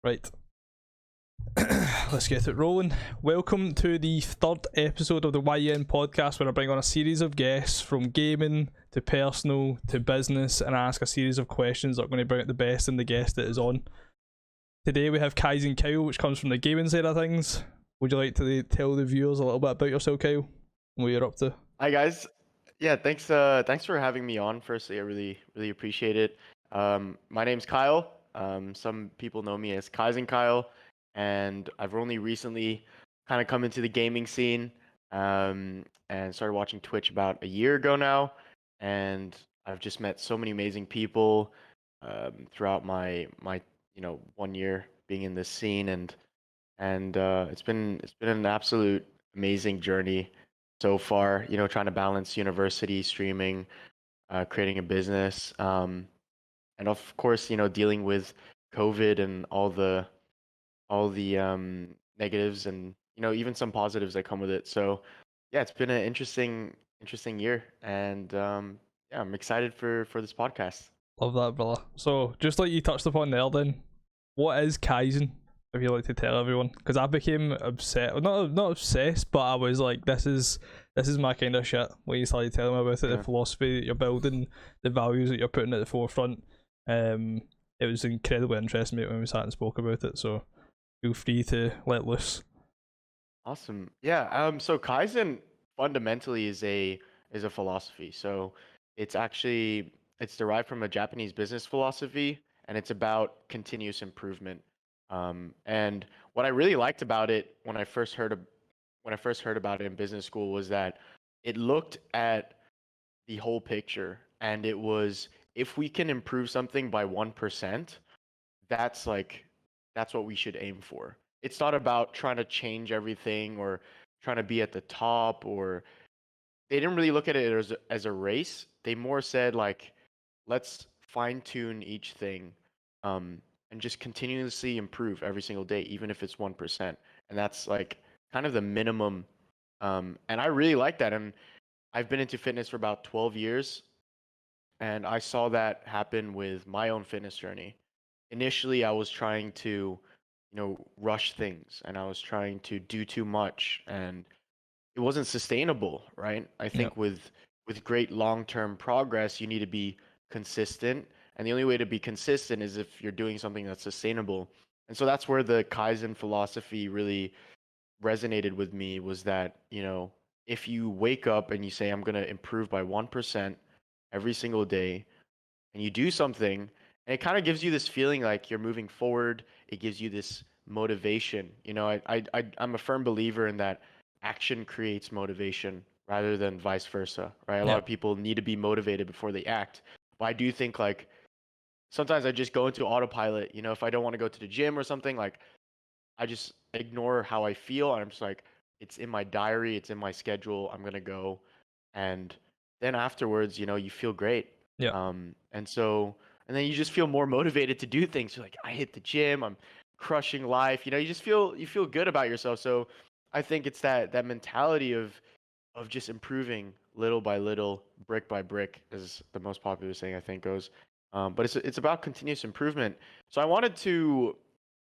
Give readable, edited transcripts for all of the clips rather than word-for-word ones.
Right. Let's get it rolling. Welcome to the third episode of the YN podcast, where I bring on a series of guests from gaming to personal to business and ask a series of questions that are going to bring out the best in the guest that is on. Today we have Kyzen Kyle, which comes from the gaming side of things. Would you like to tell the viewers a little bit about yourself, Kyle? What you're up to? Hi guys. Yeah, thanks for having me on. Firstly, I really appreciate it. My name's Kyle. Some people know me as Kyzen Kyle, and I've only recently kind of come into the gaming scene, and started watching Twitch about a year ago now, and I've just met so many amazing people throughout my 1 year being in this scene, and it's been an absolute amazing journey so far, trying to balance university, streaming, creating a business, and of course, dealing with COVID and all the negatives and even some positives that come with it. So yeah, it's been an interesting year, and yeah, I'm excited for this podcast. Love that, brother. So, just like you touched upon there, then, what is Kaizen? If you like to tell everyone, because I became obsessed, not obsessed, but I was like, this is my kind of shit. When you started telling me about it, Yeah. the philosophy that you're building, the values that you're putting at the forefront, it was incredibly interesting, mate, when we sat and spoke about it. So, feel free to let loose. Awesome. Yeah. So Kaizen fundamentally is a philosophy. So it's derived from a Japanese business philosophy, and it's about continuous improvement. And what I really liked about it when I first heard about it in business school was that it looked at the whole picture, and it was, if we can improve something by 1%, that's like that's what we should aim for. It's not about trying to change everything or trying to be at the top, or they didn't really look at it as a race. They more said like, let's fine tune each thing, and just continuously improve every single day, even if it's 1%. And that's like kind of the minimum. And I really like that. And I've been into fitness for about 12 years, and I saw that happen with my own fitness journey. Initially, I was trying to, rush things, and I was trying to do too much, and it wasn't sustainable, right? I Yeah, think with great long-term progress, you need to be consistent, and the only way to be consistent is if you're doing something that's sustainable. And so that's where the Kaizen philosophy really resonated with me, was that, if you wake up and you say, I'm going to improve by 1% every single day, and you do something, and it kind of gives you this feeling like you're moving forward. It gives you this motivation. I'm a firm believer in that action creates motivation rather than vice versa, right? A lot yeah, of people need to be motivated before they act. But I do think like sometimes I just go into autopilot. If I don't want to go to the gym or something, like I just ignore how I feel. And I'm just like, it's in my diary, it's in my schedule. I'm gonna go, and then afterwards, you feel great. yeah. And then you just feel more motivated to do things. You're like, I hit the gym, I'm crushing life. You feel good about yourself. So I think it's that mentality of just improving little by little, brick by brick, is the most popular saying I think goes. But it's about continuous improvement. So I wanted to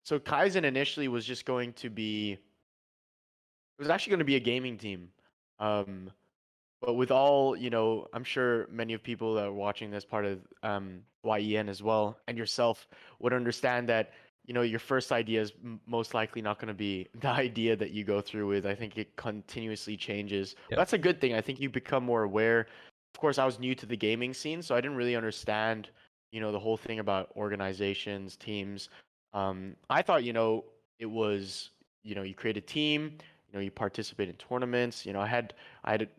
so Kaizen initially was just going to be, it was actually going to be a gaming team. Um, but with all, I'm sure many of people that are watching this part of YEN as well, and yourself, would understand that, your first idea is most likely not going to be the idea that you go through with. I think it continuously changes. Yeah. That's a good thing. I think you become more aware. Of course, I was new to the gaming scene, so I didn't really understand, the whole thing about organizations, teams. I thought, it was, you create a team, you participate in tournaments. I had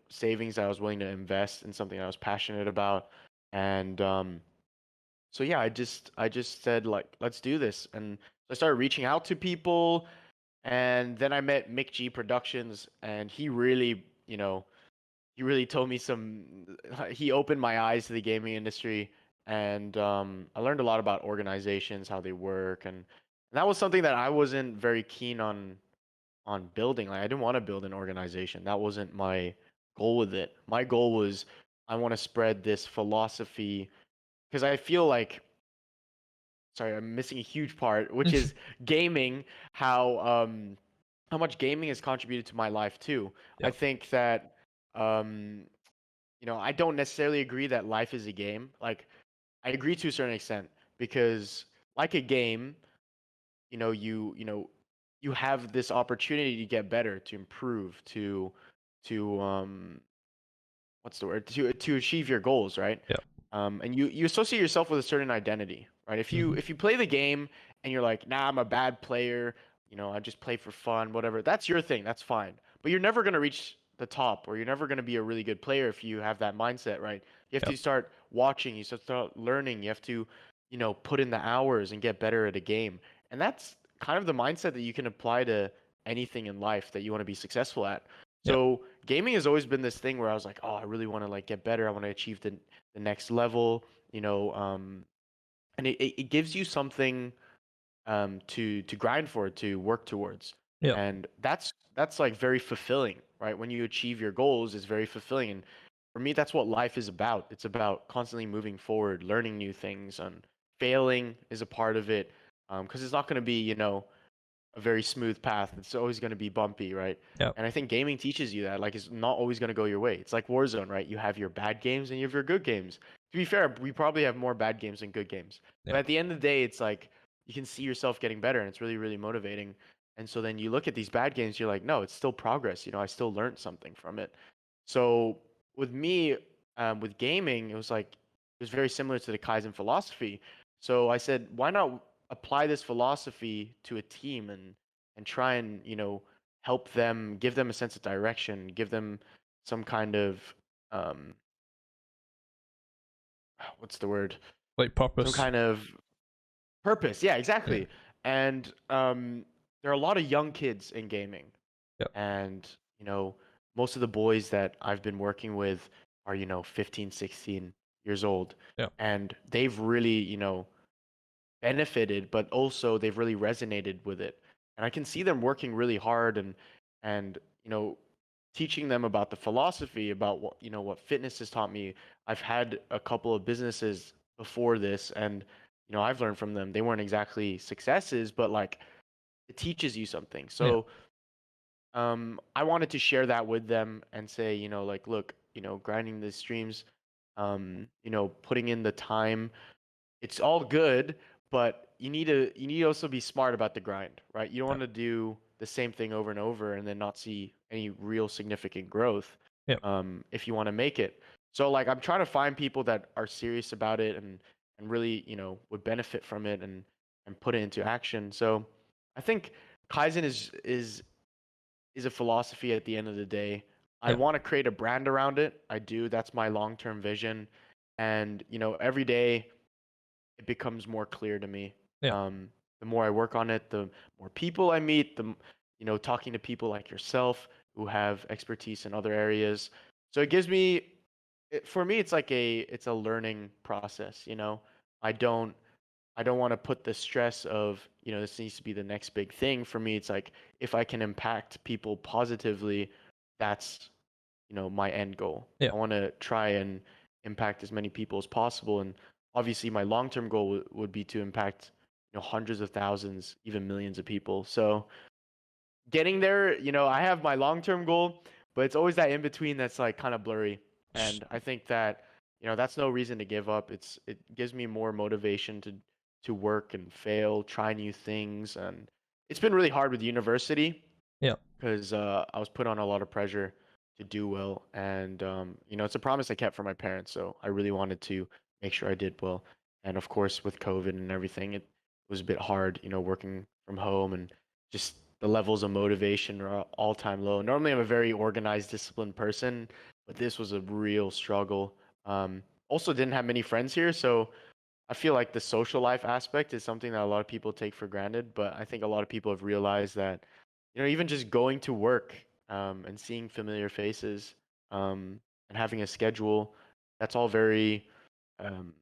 savings that I was willing to invest in something I was passionate about, and so yeah, I just said like, let's do this, and so I started reaching out to people, and then I met Mick G Productions, and he really told me he opened my eyes to the gaming industry, and I learned a lot about organizations, how they work, and that was something that I wasn't very keen on building. Like, I didn't want to build an organization. That wasn't my goal with it. My goal was, I want to spread this philosophy, because I feel like sorry, I'm missing a huge part, which is gaming. How much gaming has contributed to my life too. I Yep. think that um, I don't necessarily agree that life is a game. Like, I agree to a certain extent because, like a game, you have this opportunity to get better, to improve, to what's the word, to achieve your goals, right? Yep. And you associate yourself with a certain identity, right? If you Hmm. if you play the game and you're like, nah, I'm a bad player, I just play for fun, whatever. That's your thing. That's fine. But you're never gonna reach the top, or you're never gonna be a really good player if you have that mindset, right? You have Yep. to start watching. You have to start learning. You have to, put in the hours and get better at a game. And that's kind of the mindset that you can apply to anything in life that you want to be successful at. Yep. So gaming has always been this thing where I was like, oh, I really want to like get better. I want to achieve the next level, and it gives you something to grind for, to work towards. Yep. And that's like very fulfilling, right? When you achieve your goals, it's very fulfilling. And for me, that's what life is about. It's about constantly moving forward, learning new things, and failing is a part of it. Because it's not going to be, a very smooth path. It's always going to be bumpy, right? Yep. And I think gaming teaches you that, like, it's not always going to go your way. It's like Warzone, right? You have your bad games and you have your good games. To be fair, we probably have more bad games than good games. But Yep. at the end of the day, it's like you can see yourself getting better, and it's really, really motivating. And so then you look at these bad games, you're like, no, it's still progress. I still learned something from it. So with me, with gaming, it was very similar to the Kaizen philosophy. So I said, why not apply this philosophy to a team and try and help them, give them a sense of direction, give them some kind of um, what's the word? Like Some purpose. kind of purpose. Yeah, Yeah. exactly. And there are a lot of young kids in gaming, Yep. and most of the boys that I've been working with are 15, 16 years old, Yep. and they've really benefited, but also they've really resonated with it. And I can see them working really hard and teaching them about the philosophy, about what fitness has taught me. I've had a couple of businesses before this, and I've learned from them. They weren't exactly successes, but like it teaches you something. Yeah. So I wanted to share that with them and say, like, look, grinding the streams, putting in the time, it's all good, but you need to also be smart about the grind, right? You don't Yep. want to do the same thing over and over and then not see any real significant growth Yep. if you want to make it. So like I'm trying to find people that are serious about it and really, would benefit from it and put it into action. So I think Kaizen is a philosophy at the end of the day. I Yep. want to create a brand around it. I do. That's my long-term vision. And, every day it becomes more clear to me. Yep. The more I work on it, the more people I meet, talking to people like yourself who have expertise in other areas. So it gives me, for me, it's a learning process. I don't, I don't want to put the stress of, this needs to be the next big thing. For me, it's like if I can impact people positively, that's, my end goal. I Yep. want to try and impact as many people as possible. And obviously, my long-term goal would be to impact, hundreds of thousands, even millions of people. So getting there, I have my long-term goal, but it's always that in between that's like kind of blurry. And I think that, that's no reason to give up. It gives me more motivation to work and fail, try new things. And it's been really hard with university Yep. because I was put on a lot of pressure to do well, and it's a promise I kept from my parents, so I really wanted to make sure I did well. And of course, with COVID and everything, it was a bit hard, working from home and just the levels of motivation are all time low. Normally, I'm a very organized, disciplined person, but this was a real struggle. Also, didn't have many friends here, so I feel like the social life aspect is something that a lot of people take for granted, but I think a lot of people have realized that, even just going to work and seeing familiar faces and having a schedule, that's all very, um,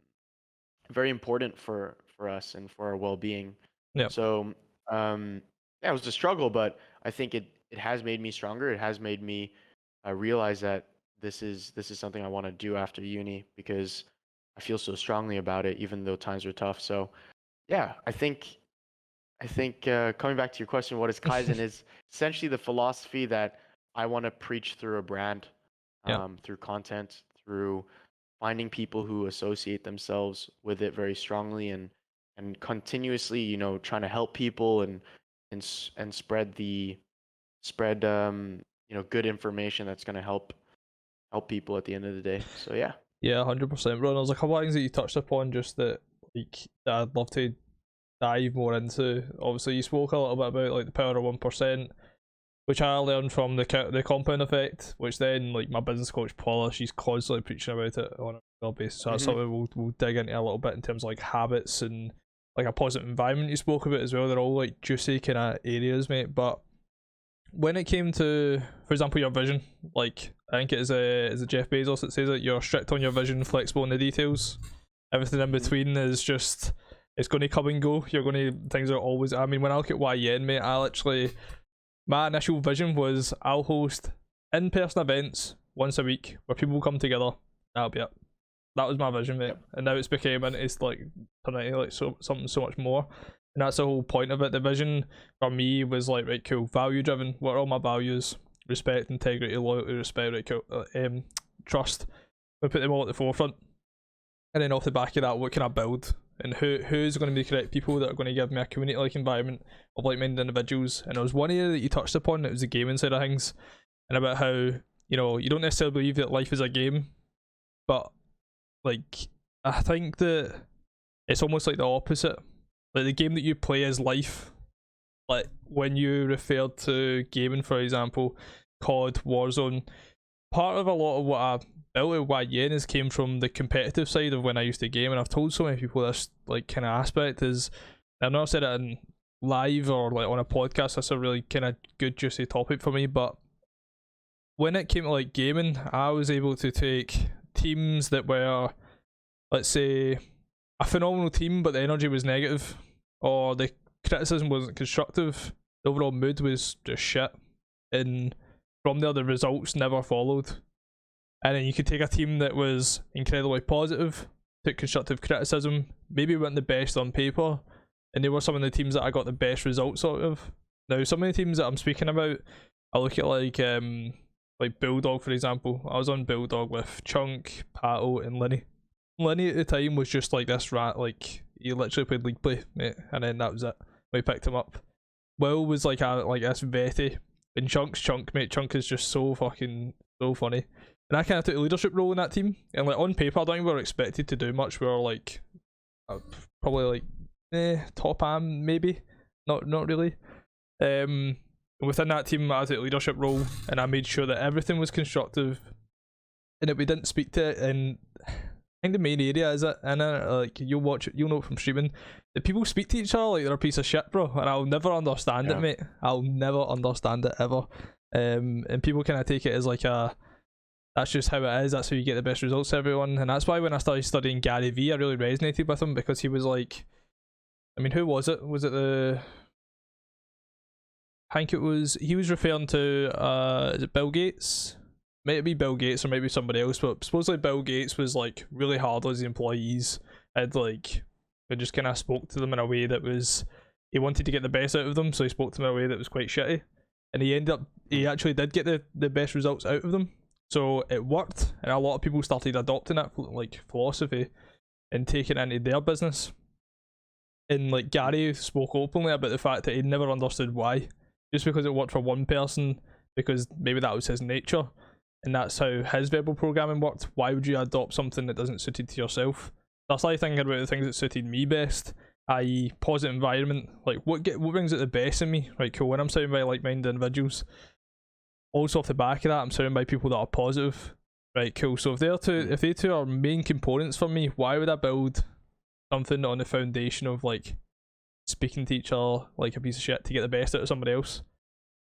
very important for us and for our well-being. Yep. So, yeah, it was a struggle, but I think it has made me stronger. It has made me realize that this is something I want to do after uni because I feel so strongly about it, even though times are tough. So Yeah, I think coming back to your question, what is Kaizen is essentially the philosophy that I want to preach through a brand, Yeah. through content, through finding people who associate themselves with it very strongly and continuously, trying to help people and spread good information that's going to help people at the end of the day. So yeah. Yeah, 100%, bro. And there's a couple of things that you touched upon just that I'd love to dive more into. Obviously, you spoke a little bit about like the power of 1%, which I learned from the compound effect, which then like my business coach Paula, she's constantly preaching about it on a regular basis. So that's hmm something we'll dig into a little bit in terms of like habits and like a positive environment you spoke about as well. They're all like juicy kind of areas, mate. But when it came to, for example, your vision, like I think it is a Jeff Bezos that says that you're strict on your vision, flexible in the details. Everything in hmm between is just it's going to come and go. You're going to things are always. I mean, when I look at YN, mate, I literally my initial vision was I'll host in-person events once a week where people come together. That'll be it. That was my vision, mate. Yep. And now it's became and it's like turning into like something so much more. And that's the whole point of it. The vision for me was like, right, cool, value driven. What are all my values? Respect, integrity, loyalty, respect, right, cool. Trust. We put them all at the forefront. And then off the back of that, what can I build? And who's going to be the correct people that are going to give me a community like environment of like-minded individuals? And there was one area that you touched upon, it was the gaming side of things, and about how, you don't necessarily believe that life is a game, but like I think that it's almost like the opposite. Like the game that you play is life. Like when you referred to gaming, for example, COD, Warzone, part of a lot of what I built at YN has came from the competitive side of when I used to game, and I've told so many people this like kind of aspect is I've never said it in live or like on a podcast. That's a really kind of good juicy topic for me. But when it came to like gaming, I was able to take teams that were, let's say, a phenomenal team, but the energy was negative, or the criticism wasn't constructive. The overall mood was just shit, and from there the results never followed. And then you could take a team that was incredibly positive, took constructive criticism, maybe weren't the best on paper, and they were some of the teams that I got the best results out of. Now, some of the teams that I'm speaking about, I look at like Bulldog, for example. I was on Bulldog with Chunk, Pato, and Linny. Linny at the time was just like this rat, like he literally played league play, mate, and then that was it. We picked him up. Will was like this vetty, and Chunk's Chunk, mate. Chunk is just so fucking so funny. And I kind of took a leadership role in that team. And like on paper, I don't think we were expected to do much. We were like probably like top am maybe, not really. Within that team, I took a leadership role, and I made sure that everything was constructive, and that we didn't speak to it. And I think the main area is it, and like you'll know it from streaming. The people speak to each other like they're a piece of shit, bro, and I'll never understand it, mate. I'll never understand it ever. And people kind of take it as like that's just how it is. That's how you get the best results to everyone. And that's why when I started studying Gary Vee, I really resonated with him, because he was like, I mean, who was it? Was it I think he was referring to, is it Bill Gates? Might be Bill Gates or maybe somebody else, but supposedly Bill Gates was like really hard on his employees, and like, he just kind of spoke to them in a way that was, he wanted to get the best out of them, so he spoke to them in a way that was quite shitty. And he actually did get the best results out of them. So it worked, and a lot of people started adopting that like philosophy and taking it into their business. And like Gary spoke openly about the fact that he never understood why. Just because it worked for one person, because maybe that was his nature, and that's how his verbal programming worked. Why would you adopt something that doesn't suited to yourself? That's like thinking about the things that suited me best, i.e., positive environment. Like what brings out the best in me? Right, cool. When I'm surrounded by like-minded individuals. Also off the back of that, I'm surrounded by people that are positive. Right, cool. So if they two are main components for me, why would I build something on the foundation of like speaking to each other like a piece of shit to get the best out of somebody else?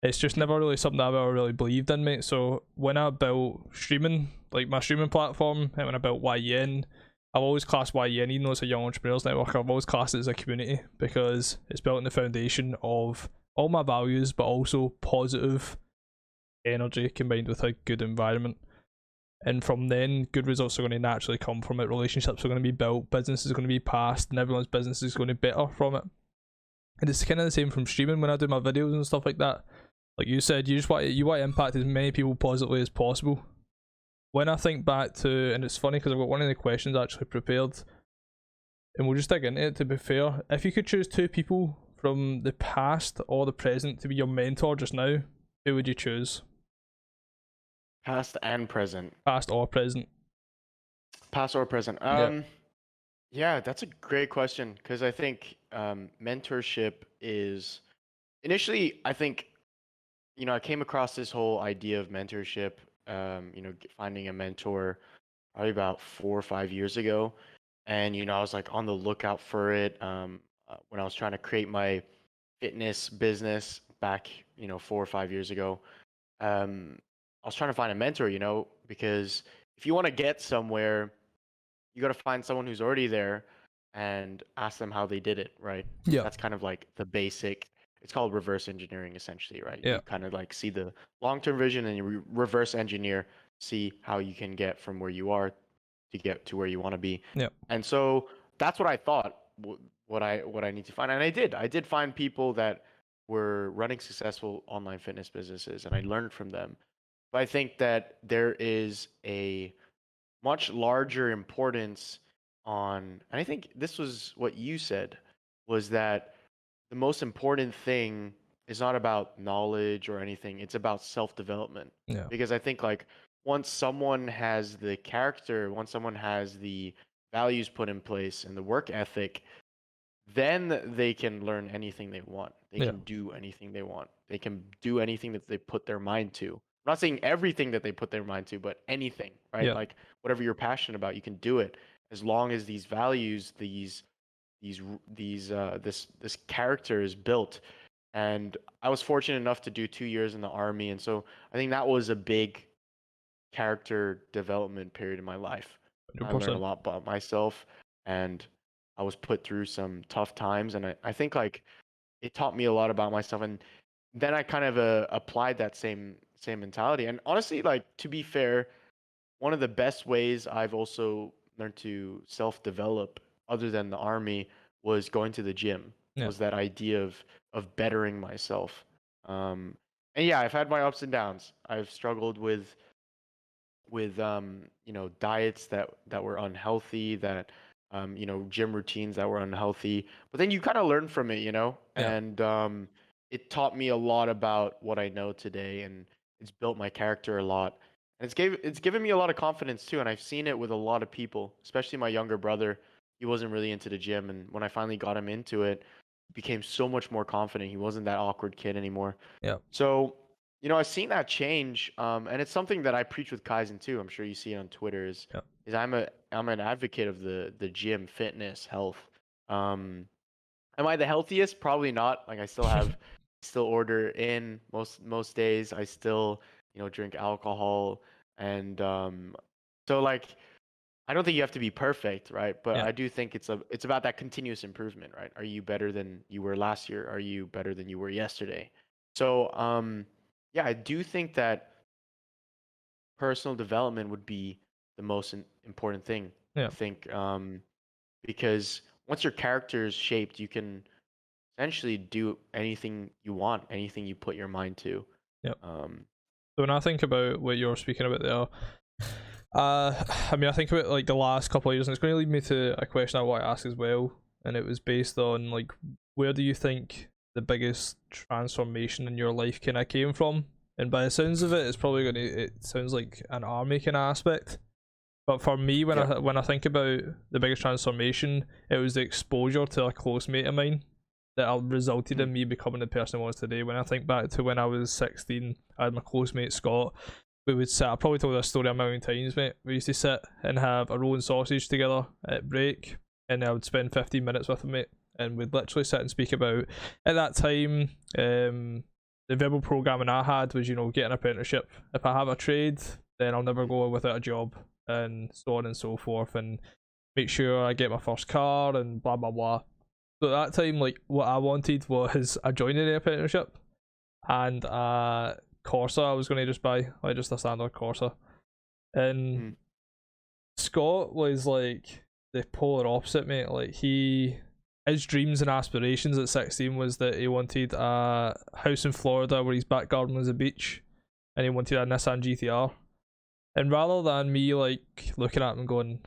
It's just never really something I've ever really believed in, mate. So when I built streaming, like my streaming platform, and when I built YN, I've always classed YN, even though it's a young entrepreneurs network, I've always classed it as a community, because it's built on the foundation of all my values, but also positive energy combined with a good environment. and from then good results are going to naturally come from it. Relationships are going to be built, business is going to be passed, and everyone's business is going to be better from it. And it's kind of the same from streaming when I do my videos and stuff like that. Like you said, you want to impact as many people positively as possible. When I think back to, and it's funny because I've got one of the questions actually prepared, and we'll just dig into it. To be fair, if you could choose two people from the past or the present to be your mentor just now, who would you choose? Past and present. Past or present? Past or present. Yeah. Yeah, that's a great question because I think mentorship is initially, I think, I came across this whole idea of mentorship, finding a mentor probably about 4 or 5 years ago. And, I was like on the lookout for it when I was trying to create my fitness business back, 4 or 5 years ago. I was trying to find a mentor, because if you want to get somewhere, you got to find someone who's already there and ask them how they did it, right? Yeah. That's kind of like the basic. It's called reverse engineering, essentially, right? Yeah. You kind of like see the long-term vision and you reverse engineer, see how you can get from where you are to get to where you want to be. Yeah. And so that's what I thought. What I need to find, and I did. I did find people that were running successful online fitness businesses, and I learned from them. But I think that there is a much larger importance on, and I think this was what you said, was that the most important thing is not about knowledge or anything, it's about self-development. Yeah. Because I think like once someone has the character, once someone has the values put in place and the work ethic, then they can learn anything they want. They can do anything they want. They can do anything that they put their mind to. I'm not saying everything that they put their mind to, but anything, right? Yeah. Like whatever you're passionate about, you can do it as long as these values, this character is built. And I was fortunate enough to do 2 years in the army, and so I think that was a big character development period in my life. I learned a lot about myself, and I was put through some tough times, and I think like it taught me a lot about myself, and then I kind of applied that same mentality. And honestly, like to be fair, one of the best ways I've also learned to self-develop other than the army was going to the gym. Was that idea of bettering myself. And yeah, I've had my ups and downs. I've struggled with diets that were unhealthy, that gym routines that were unhealthy, but then you kind of learn from it, and it taught me a lot about what I know today, and it's built my character a lot, and it's given me a lot of confidence too. And I've seen it with a lot of people, especially my younger brother. He wasn't really into the gym, and when I finally got him into it, he became so much more confident. He wasn't that awkward kid anymore. So I've seen that change, and it's something that I preach with Kyzen too. I'm sure you see it on Twitter. Is I'm an advocate of the gym, fitness, health. Am I the healthiest? Probably not. Like I still order in most days. I still drink alcohol, and so like I don't think you have to be perfect, right? But I do think it's about that continuous improvement, right? Are you better than you were last year? Are you better than you were yesterday? So yeah, I do think that personal development would be the most important thing. I think because once your character is shaped, you can essentially do anything you want, anything you put your mind to. So when I think about what you're speaking about there, I mean, I think about like the last couple of years, and it's going to lead me to a question I want to ask as well, and it was based on like, where do you think the biggest transformation in your life kind of came from? And by the sounds of it, it's probably it sounds like an army kind of aspect. But for me, when I think about the biggest transformation, it was the exposure to a close mate of mine that resulted in me becoming the person I was today. When I think back to when I was 16, I had my close mate Scott. We would sit, I probably told this story a million times, mate. We used to sit and have a roll and sausage together at break, and I would spend 15 minutes with him, mate. And we'd literally sit and speak about, at that time, the verbal programming I had was, get an apprenticeship. If I have a trade, then I'll never go without a job, and so on and so forth, and make sure I get my first car and blah blah blah. So at that time, like, what I wanted was a joinery apprenticeship and a Corsa I was going to just buy, like just a standard Corsa. And Mm. Scott was like the polar opposite, mate. Like his dreams and aspirations at 16 was that he wanted a house in Florida where his back garden was a beach, and he wanted a Nissan GTR. And rather than me like looking at him and going,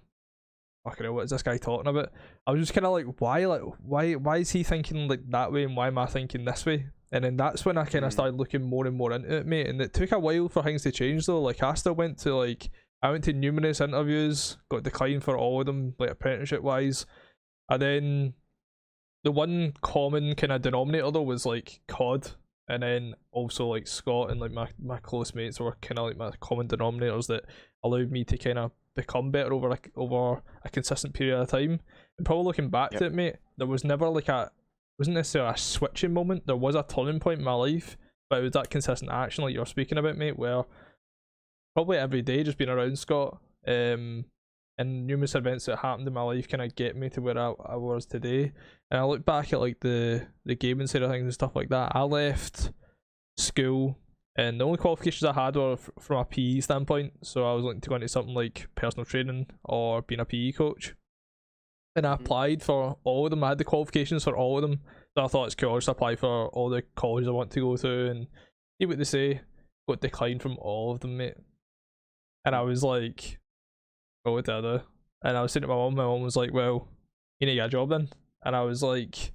fucking hell, what is this guy talking about? I was just kind of like, why is he thinking like that way, and why am I thinking this way? And then that's when I kind of started looking more and more into it, mate. And it took a while for things to change though. Like I went to numerous interviews, got declined for all of them, like apprenticeship wise. And then the one common kind of denominator though was like COD, and then also like Scott and like my close mates were kind of like my common denominators that allowed me to kind of become better over a consistent period of time. And probably looking back to it, mate, there was never like wasn't necessarily a switching moment. There was a turning point in my life, but it was that consistent action like you're speaking about, mate, where probably every day just being around Scott, and numerous events that happened in my life kind of get me to where I was today. And I look back at like the gaming side of things and stuff like that. I left school and the only qualifications I had were from a PE standpoint, so I was looking to go into something like personal training or being a PE coach. And I applied for all of them. I had the qualifications for all of them, so I thought it's cool. I'll just apply for all the colleges I want to go to and see what they say. Got declined from all of them, mate. And I was like, oh, what do I do? And I was saying to my mum was like, well, you need to get a job then. And I was like,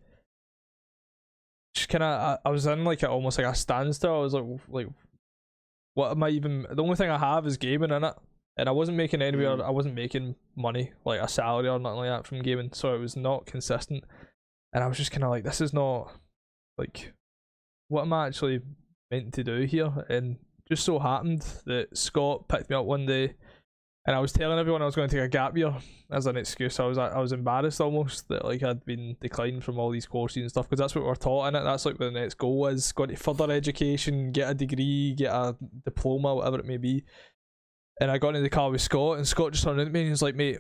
just kind of, I was in like almost like a standstill. I was like, what am I even, the only thing I have is gaming in it. And I wasn't making anywhere, I wasn't making money, like a salary or nothing like that from gaming. So it was not consistent. And I was just kind of like, this is not, like, what am I actually meant to do here? And just so happened that Scott picked me up one day, and I was telling everyone I was going to take a gap year as an excuse. I was embarrassed almost that like I'd been declined from all these courses and stuff, because that's what we're taught in it. That's like the next goal is go to further education, get a degree, get a diploma, whatever it may be. And I got into the car with Scott, and Scott just turned into me and he was like, mate,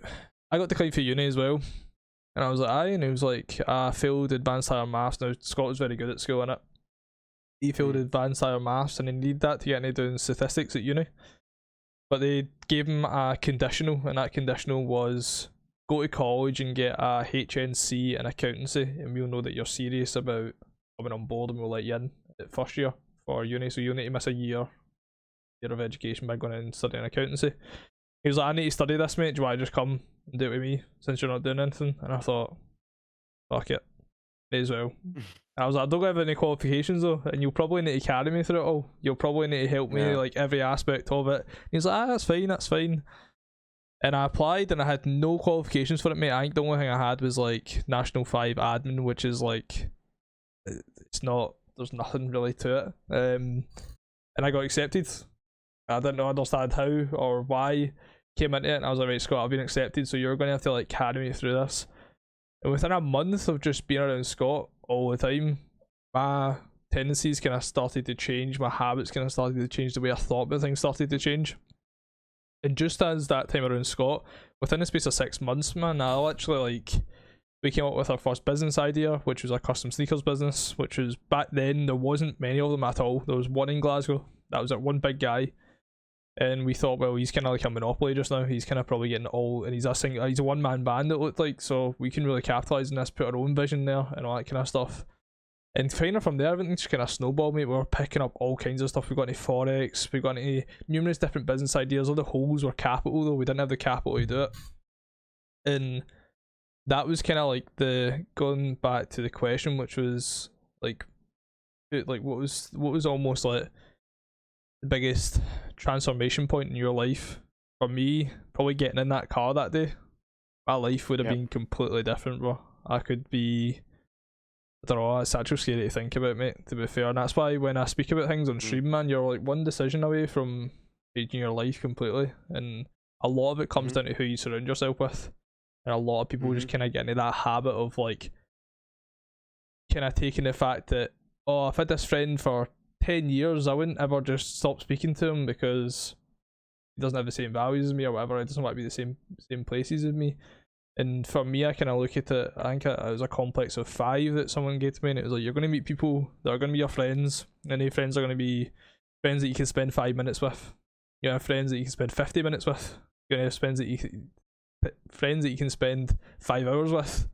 I got declined for uni as well. And I was like, aye. And he was like, I failed advanced higher maths. Now Scott was very good at school, innit? He failed advanced higher maths and he needed that to get into doing statistics at uni. But they gave him a conditional, and that conditional was go to college and get a HNC in accountancy, and we'll know that you're serious about coming on board, and we'll let you in at first year for uni. So you'll need to miss a year of education by going in and studying accountancy. He was like, I need to study this, mate. Do you want to just come and do it with me since you're not doing anything? And I thought, fuck it, may as well. And I was like, I don't have any qualifications though, and you'll probably need to carry me through it all. You'll probably need to help me like every aspect of it. And he's like, that's fine. And I applied and I had no qualifications for it, mate. I think the only thing I had was like National 5 admin, which is like, it's not, there's nothing really to it. And I got accepted. I didn't understand how or why. Came into it and I was like, right, Scott, I've been accepted, so you're going to have to like carry me through this. And within a month of just being around Scott all the time, my tendencies kind of started to change, my habits kind of started to change, the way I thought about things started to change. And just as that time around Scott, within the space of 6 months, man, I literally like, we came up with our first business idea, which was a custom sneakers business, which was back then, there wasn't many of them at all. There was one in Glasgow, that was one big guy. And we thought, well, he's kind of like a monopoly just now. He's kind of probably getting all, and he's a one-man band, it looked like, so we can really capitalise on this, put our own vision there and all that kind of stuff. And kind of from there, everything just kind of snowballed, mate. We were picking up all kinds of stuff. We got into Forex, we got into numerous different business ideas. All the holes were capital though, we didn't have the capital to do it. And that was kind of like the, going back to the question, which was like what was almost like the biggest transformation point in your life? For me, probably getting in that car that day. My life would have been completely different, bro. I could be, I don't know, it's actually scary to think about, mate, to be fair. And that's why when I speak about things on stream, man, you're like one decision away from changing your life completely. And a lot of it comes down to who you surround yourself with. And a lot of people just kind of get into that habit of like kind of taking the fact that, oh, I've had this friend for 10 years, I wouldn't ever just stop speaking to him because he doesn't have the same values as me or whatever. He doesn't want to be the same places as me. And for me, I kind of look at it, I think it was a complex of 5 that someone gave to me, and it was like, you're going to meet people that are going to be your friends, and any friends are going to be friends that you can spend 5 minutes with. You have friends that you can spend 50 minutes with. You have friends that you can spend 5 hours with.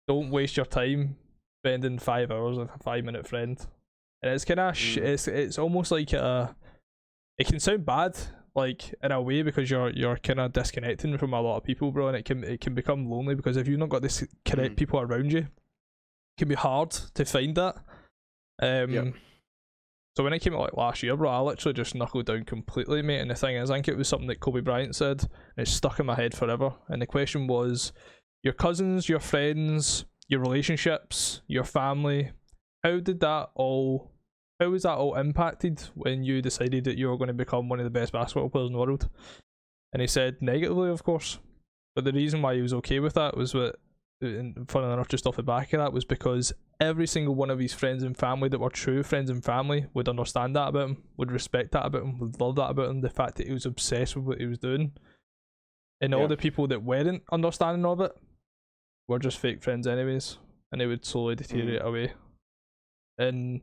Don't waste your time spending 5 hours with a 5 minute friend. And it's kind of it's almost like it can sound bad, like in a way, because you're kind of disconnecting from a lot of people, bro, and it can become lonely because if you've not got this correct people around you, it can be hard to find that. So when it came out like last year, bro, I literally just knuckled down completely, mate. And the thing is, I think it was something that Kobe Bryant said, and it's stuck in my head forever. And the question was, your cousins, your friends, your relationships, your family, how was that all impacted when you decided that you were going to become one of the best basketball players in the world? And he said negatively, of course. But the reason why he was okay with that was and funny enough, just off the back of that, was because every single one of his friends and family that were true friends and family would understand that about him, would respect that about him, would love that about him, the fact that he was obsessed with what he was doing. And all the people that weren't understanding of it were just fake friends anyways, and they would slowly deteriorate away. And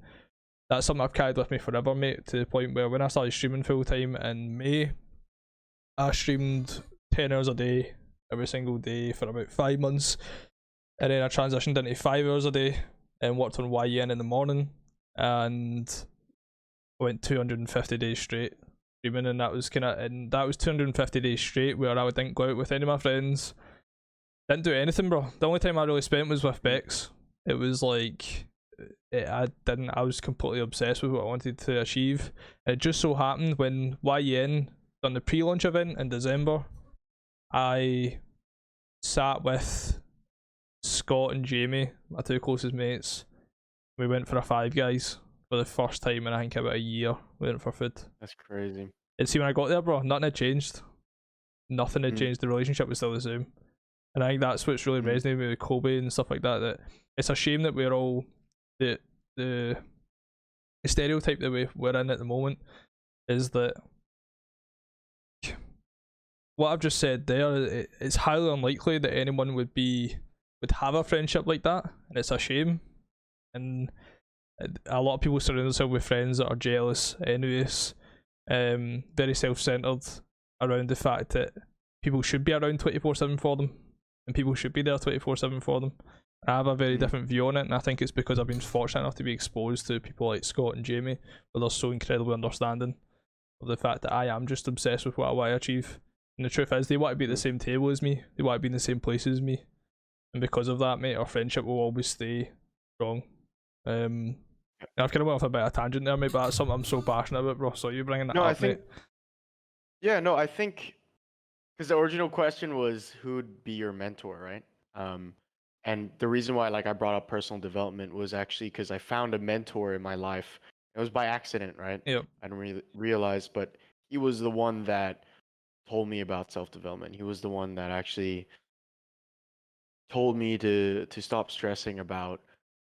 that's something I've carried with me forever, mate, to the point where when I started streaming full time in May, I streamed 10 hours a day every single day for about 5 months, and then I transitioned into 5 hours a day and worked on YN in the morning, and I went 250 days straight streaming, and that was 250 days straight where I didn't go out with any of my friends, didn't do anything, bro. The only time I really spent was with Bex. It was like I was completely obsessed with what I wanted to achieve. It just so happened when YN done the pre-launch event in December, I sat with Scott and Jamie, my two closest mates. We went for a Five Guys for the first time in I think about a year. We went for food. That's crazy. And see, when I got there, bro, nothing had changed. Nothing had changed. The relationship was still the same. And I think that's what's really resonated with Kobe and stuff like that. That it's a shame that we're all the stereotype that we're in at the moment is that what I've just said there, it's highly unlikely that anyone would have a friendship like that, and it's a shame. And a lot of people surround themselves with friends that are jealous, envious, very self-centered around the fact that people should be around 24/7 for them, and people should be there 24/7 for them. I have a very different view on it, and I think it's because I've been fortunate enough to be exposed to people like Scott and Jamie, where they're so incredibly understanding of the fact that I am just obsessed with what I want to achieve. And the truth is, they want to be at the same table as me. They want to be in the same place as me. And because of that, mate, our friendship will always stay strong. I've kind of went off a bit of a tangent there, mate, but that's something I'm so passionate about, bro. So you bringing that up, mate. I think because the original question was who'd be your mentor, right? And the reason why I brought up personal development was actually because I found a mentor in my life. It was by accident, right? Yep. I didn't realize, but he was the one that told me about self-development. He was the one that actually told me to stop stressing about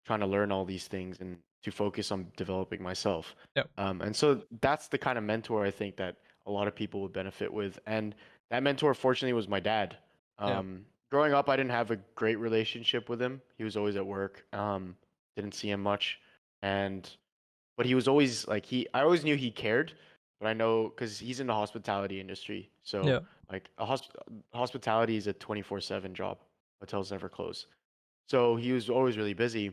trying to learn all these things and to focus on developing myself. Yep. And so that's the kind of mentor I think that a lot of people would benefit with. And that mentor, fortunately, was my dad. Growing up, I didn't have a great relationship with him. He was always at work. Didn't see him much, but he was always I always knew he cared. But I know because he's in the hospitality industry, so hospitality is a 24/7 job. Hotels never close, so he was always really busy.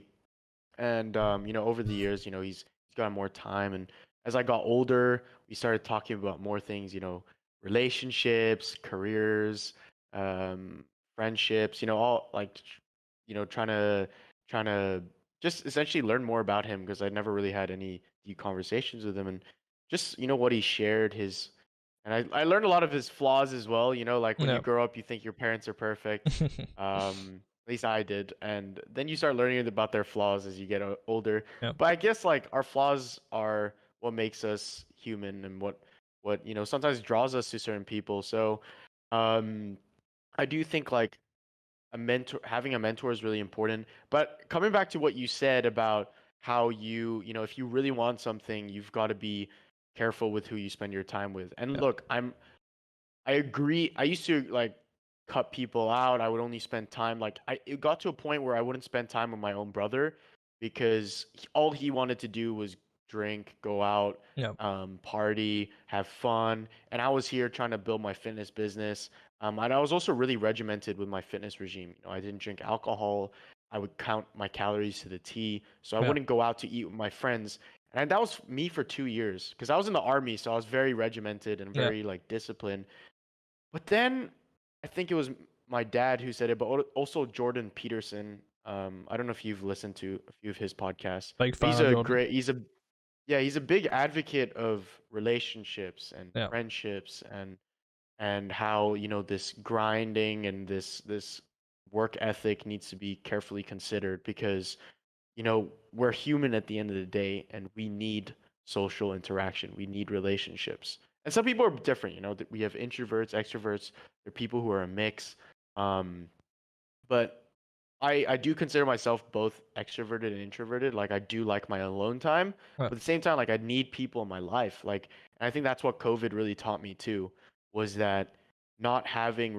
And over the years, he's gotten more time. And as I got older, we started talking about more things. Relationships, careers, friendships. All trying to just essentially learn more about him because I never really had any deep conversations with him. And just what he shared and I learned a lot of his flaws as well. When you grow up, you think your parents are perfect. At least I did, and then you start learning about their flaws as you get older. But I guess our flaws are what makes us human, and what sometimes draws us to certain people. So I do think having a mentor is really important. But coming back to what you said about how if you really want something, you've got to be careful with who you spend your time with. And look, I agree. I used to cut people out. I would only spend time it got to a point where I wouldn't spend time with my own brother because all he wanted to do was drink, go out, Yeah. party, have fun. And I was here trying to build my fitness business. And I was also really regimented with my fitness regime. I didn't drink alcohol. I would count my calories to the T. So I Yeah. wouldn't go out to eat with my friends. And that was me for 2 years because I was in the army. So I was very regimented and Yeah. very like disciplined. But then I think it was my dad who said it, but also Jordan Peterson. I don't know if you've listened to a few of his podcasts. Big But fan of Jordan. he's a big advocate of relationships and Yeah. friendships and how, this grinding and this work ethic needs to be carefully considered because, we're human at the end of the day and we need social interaction. We need relationships. And some people are different, that we have introverts, extroverts, there are people who are a mix. Um, but I do consider myself both extroverted and introverted. Like I do like my alone time, Yeah. but at the same time, like I need people in my life. Like, and I think that's what COVID really taught me too, was that not having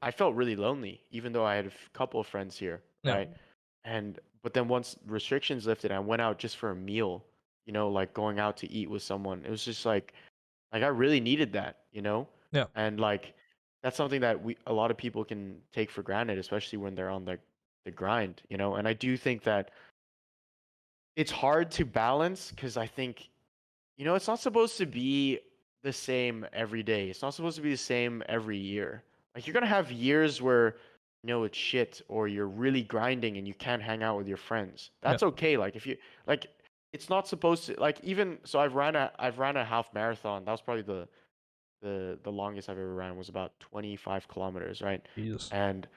I felt really lonely, even though I had a couple of friends here, Yeah. right? But then once restrictions lifted, I went out just for a meal, like going out to eat with someone. It was just like I really needed that. Yeah. And like that's something that a lot of people can take for granted, especially when they're on the grind. And I do think that it's hard to balance because I think, it's not supposed to be the same every day. It's not supposed to be the same every year. Like you're gonna have years where it's shit or you're really grinding and you can't hang out with your friends. Yeah. That's okay. Like if you like it's not supposed to like even so I've ran a half marathon. That was probably the longest I've ever ran was about 25 kilometers, right? Jesus. And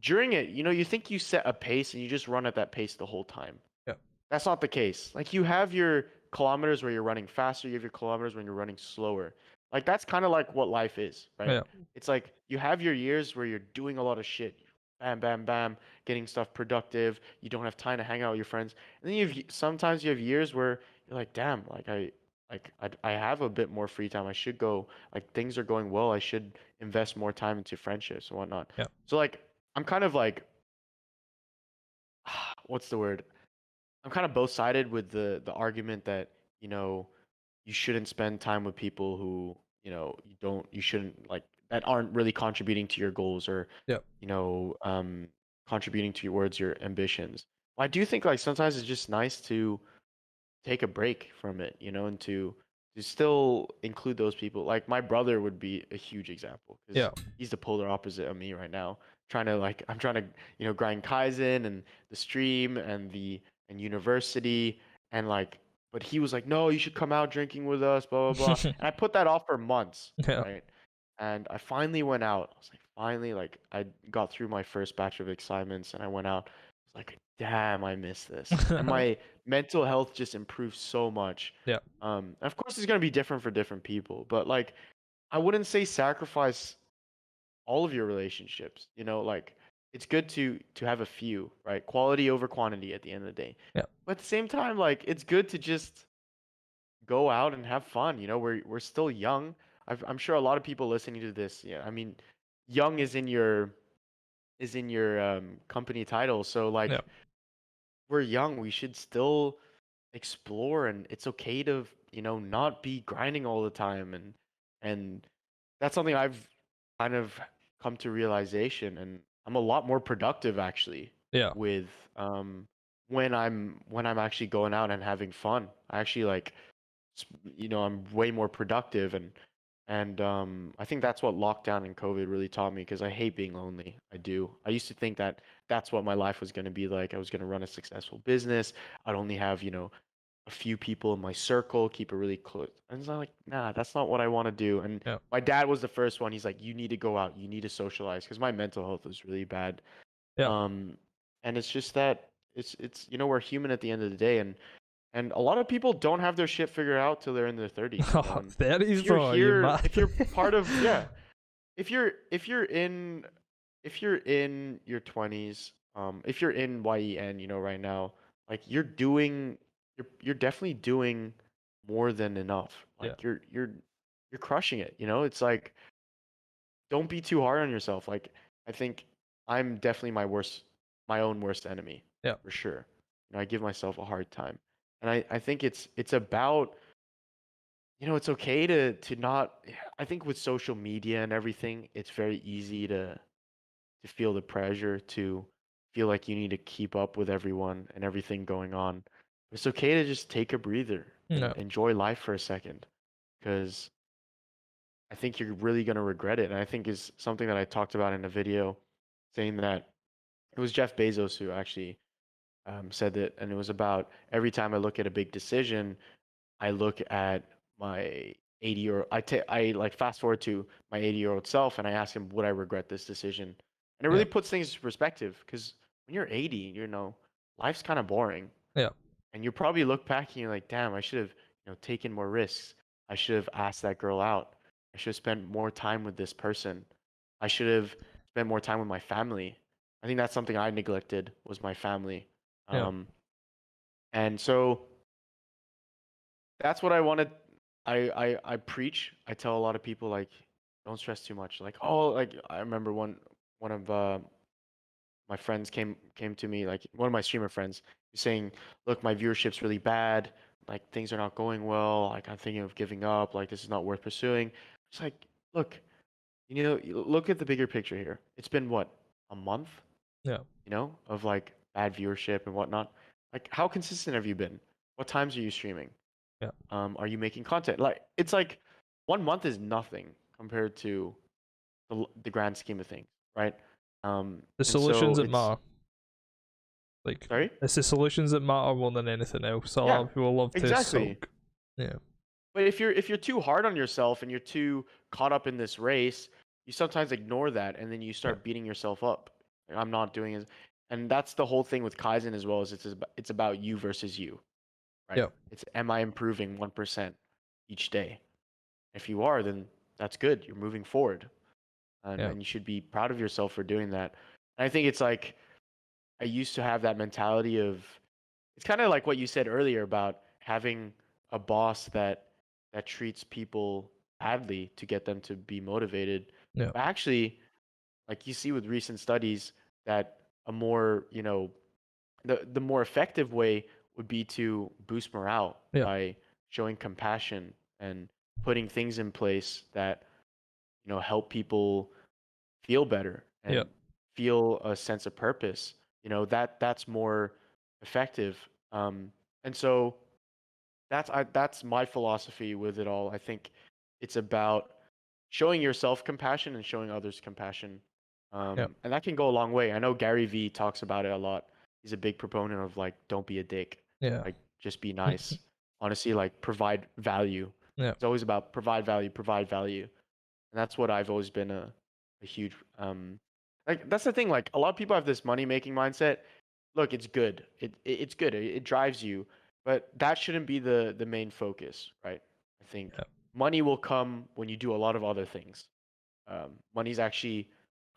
during it, you think you set a pace and you just run at that pace the whole time. Yeah. That's not the case. Like you have your kilometers where you're running faster, you have your kilometers when you're running slower. Like that's kind of like what life is, right? Yeah. It's like you have your years where you're doing a lot of shit. Bam, bam, bam, getting stuff productive. You don't have time to hang out with your friends. And then sometimes you have years where you're like, damn, I have a bit more free time. I should go, like things are going well. I should invest more time into friendships and whatnot. Yeah. So like I'm kind of like what's the word? I'm kind of both sided with the argument that, you know, you shouldn't spend time with people who, you shouldn't like that aren't really contributing to your goals or, Yeah. contributing towards your ambitions. I do think like sometimes it's just nice to take a break from it, and to still include those people. Like my brother would be a huge example because Yeah. he's the polar opposite of me right now. I'm trying to, grind Kaizen and the stream and university and like, but he was like, no, you should come out drinking with us, blah blah blah. And I put that off for months, Yeah. right? And I finally went out. I was like, finally, like I got through my first batch of assignments and I went out. I was like, damn, I miss this. And my mental health just improved so much. Yeah. Of course, it's gonna be different for different people, but like, I wouldn't say sacrifice all of your relationships. Like it's good to have a few, right? Quality over quantity at the end of the day. Yeah. But at the same time, like it's good to just go out and have fun. We're still young. I'm sure a lot of people listening to this. Yeah, I mean, young is in your company title. So Yeah. like we're young, we should still explore and it's okay to, not be grinding all the time and that's something I've kind of come to realization and I'm a lot more productive actually Yeah. with when I'm actually going out and having fun. I actually like I'm way more productive and I think that's what lockdown and COVID really taught me because I hate being lonely. I do. I used to think that that's what my life was going to be like. I was going to run a successful business. I'd only have, a few people in my circle, keep it really close. And it's not like, nah, that's not what I want to do. And Yeah. my dad was the first one. He's like, you need to go out, you need to socialize because my mental health was really bad. Yeah. And it's just that it's we're human at the end of the day, and a lot of people don't have their shit figured out till they're in their 30s. Oh, And 30s, if you're bro. You here, mad? if you're part of yeah, if you're in your 20s, if you're in YEN, right now, like you're definitely doing more than enough. Yeah. Like you're crushing it. It's like don't be too hard on yourself. Like I think I'm definitely my own worst enemy Yeah. for sure. I give myself a hard time, And I think it's about, it's okay to not. I think with social media and everything, it's very easy to feel the pressure to feel like you need to keep up with everyone and everything going on. It's okay to just take a breather and Yeah. enjoy life for a second, because I think you're really gonna regret it. And I think is something that I talked about in a video, saying that it was Jeff Bezos who actually said that, and it was about every time I look at a big decision, I look at my 80-year I like fast forward to my 80-year-old self and I ask him, would I regret this decision? And it Yeah. really puts things into perspective, because when you're 80, life's kind of boring. Yeah. And you probably look back and you're like, damn, I should have, taken more risks. I should have asked that girl out. I should have spent more time with this person. I should have spent more time with my family. I think that's something I neglected, was my family. Yeah. Um, and so that's what I wanted. I preach. I tell a lot of people, like, don't stress too much. Like, oh, like I remember one of my friends came to me, like one of my streamer friends, saying, look, my viewership's really bad. Like things are not going well. Like I'm thinking of giving up. Like this is not worth pursuing. It's like, look, look at the bigger picture here. It's been what, a month, Yeah. of like bad viewership and whatnot. Like how consistent have you been? What times are you streaming? Yeah. Are you making content? Like it's like 1 month is nothing compared to the grand scheme of things, right? The And so solutions that it's matter. Like, sorry? it's the solutions that matter more than anything else. A lot Yeah, of people love to exactly. sulk. Yeah. But if you're too hard on yourself and you're too caught up in this race, you sometimes ignore that and then you Yeah. start beating yourself up. Like, I'm not doing it. And that's the whole thing with Kaizen as well, is it's about you versus you, right? Yeah. It's, am I improving 1% each day? If you are, then that's good. You're moving forward. And, Yeah. and you should be proud of yourself for doing that. And I think it's like I used to have that mentality of, it's kind of like what you said earlier about having a boss that treats people badly to get them to be motivated. Yeah. But actually, like you see with recent studies, that a more, the more effective way would be to boost morale Yeah. by showing compassion and putting things in place that, help people feel better Yeah. and feel a sense of purpose. That's more effective. And so that's my philosophy with it all. I think it's about showing yourself compassion and showing others compassion. Yeah. And that can go a long way. I know Gary Vee talks about it a lot. He's a big proponent of like, don't be a dick. Yeah. Like, just be nice. Honestly, like provide value. Yeah. It's always about provide value, provide value. And that's what I've always been a huge like that's the thing. Like a lot of people have this money making mindset. Look, it's good. It's good. It drives you, but that shouldn't be the main focus, right? I think Yeah. money will come when you do a lot of other things. Money's actually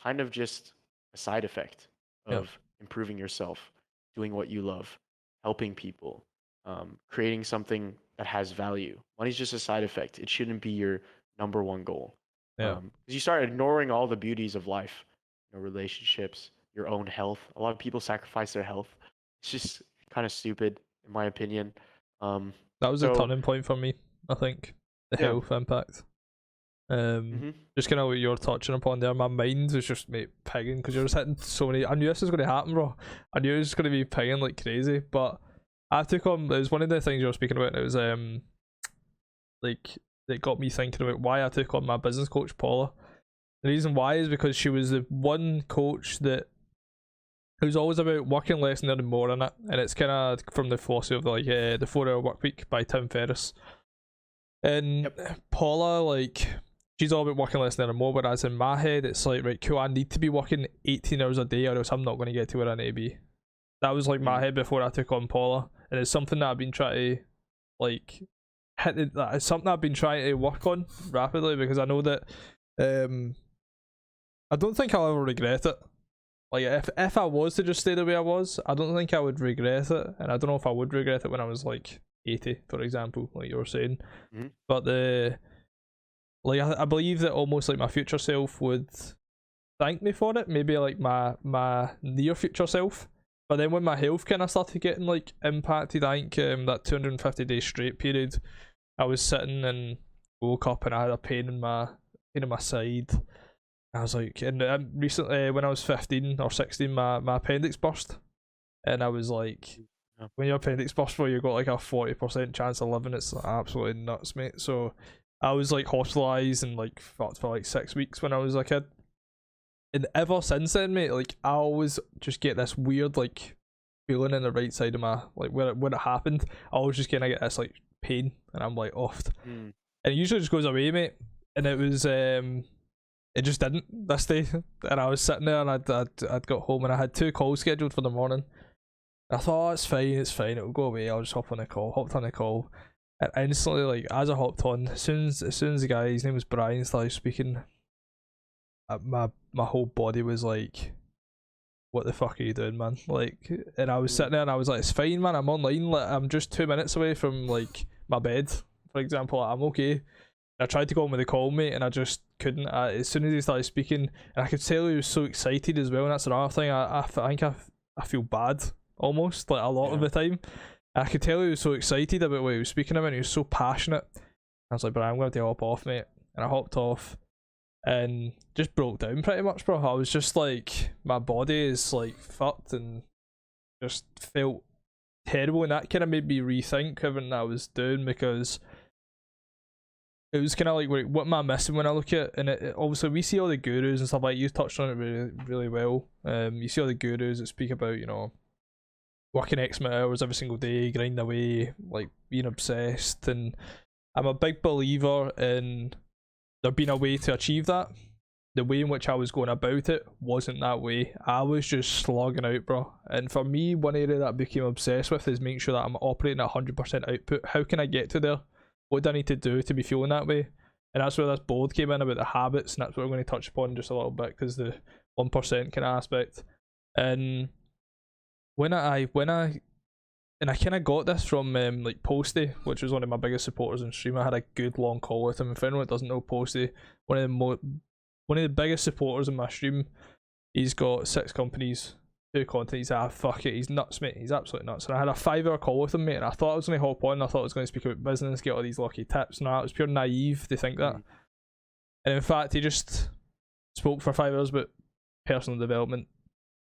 kind of just a side effect Yeah. of improving yourself, doing what you love, helping people, creating something that has value. Money's just a side effect. It shouldn't be your number one goal. Yeah. Because you start ignoring all the beauties of life, relationships, your own health. A lot of people sacrifice their health. It's just kind of stupid, in my opinion. Um, That was a so turning point for me, I think. The yeah. health impact. hmm Just kind of what you're touching upon there. My mind was just, mate, pigging because you're just hitting so many. I knew this was going to happen, bro. I knew it was going to be pigging like crazy. But I took on. It was one of the things you were speaking about. And it was like that got me thinking about why I took on my business coach, Paula. The reason why is because she was the one coach that it was always about working less and earning more in it, and it's kind of from the philosophy of like the 4 Hour Work Week by Tim Ferriss. And Yep. Paula, like, she's all about working less and earning more, whereas in my head it's like, right, cool, I need to be working 18 hours a day or else I'm not going to get to where I need to be. That was like my head before I took on Paula, and it's something that I've been trying to like it's something I've been trying to work on rapidly, because I know that I don't think I'll ever regret it. Like if I was to just stay the way I was, I don't think I would regret it, and I don't know if I would regret it when I was like 80, for example, like you were saying. Mhm. But I believe that almost like my future self would thank me for it. Maybe like my near future self, But then when my health kind of started getting like impacted, I think that 250-day straight period, I was sitting and woke up and I had a pain in my side. I was like, and recently when I was 15 or 16, my appendix burst, and I was like, when your appendix bursts, you got like a 40% chance of living. It's absolutely nuts, mate. So I was like hospitalised and like fucked for like 6 weeks when I was a kid. And ever since then, mate, like I always just get this weird like feeling in the right side of my, like where it happened. I always just get this like pain, and I'm like offed. And it usually just goes away, mate. And it was it just didn't this day. And I was sitting there and I'd got home and I had 2 calls scheduled for the morning. I thought, oh, it's fine, it'll go away. I'll just hopped on the call. And instantly, like as I hopped on, as soon as the guy, his name was Brian, started speaking, my whole body was like, what the fuck are you doing, man? Like, and I was sitting there and I was like, it's fine, man, I'm online, like I'm just 2 minutes away from like my bed, for example, like, I'm okay. And I tried to go on with the call, mate, and I just couldn't. As soon as he started speaking, and I could tell he was so excited as well, and that's another thing, I think I feel bad almost, like a lot of the time. And I could tell he was so excited about what he was speaking about, and he was so passionate. I was like, but I'm going to hop off, mate. And I hopped off and just broke down pretty much, bro. I was just like, my body is like fucked and just felt terrible, and that kind of made me rethink everything I was doing, because it was kind of like, wait, what am I missing when I look at it? And obviously we see all the gurus and stuff, like you touched on it really, really well. You see all the gurus that speak about, you know, working X amount of hours every single day, grinding away, like being obsessed, and I'm a big believer in there being a way to achieve that. The way in which I was going about it wasn't that way. I was just slogging out, bro. And for me, one area that I became obsessed with is making sure that I'm operating at 100% output. How can I get to there? What do I need to do to be feeling that way? And that's where this board came in about the habits, and that's what we're going to touch upon in just a little bit, because the 1% kind of aspect. And when I kind of got this from like Posty, which was one of my biggest supporters in stream. I had a good long call with him. And for anyone that doesn't know Posty, one of the biggest supporters in my stream. He's got 6 companies, 2 content. He's fuck it, he's nuts, mate. He's absolutely nuts. And I had a 5-hour call with him, mate, and I thought I was going to hop on. I thought I was going to speak about business, get all these lucky tips. No, it was pure naive to think that. And in fact, he just spoke for 5 hours about personal development,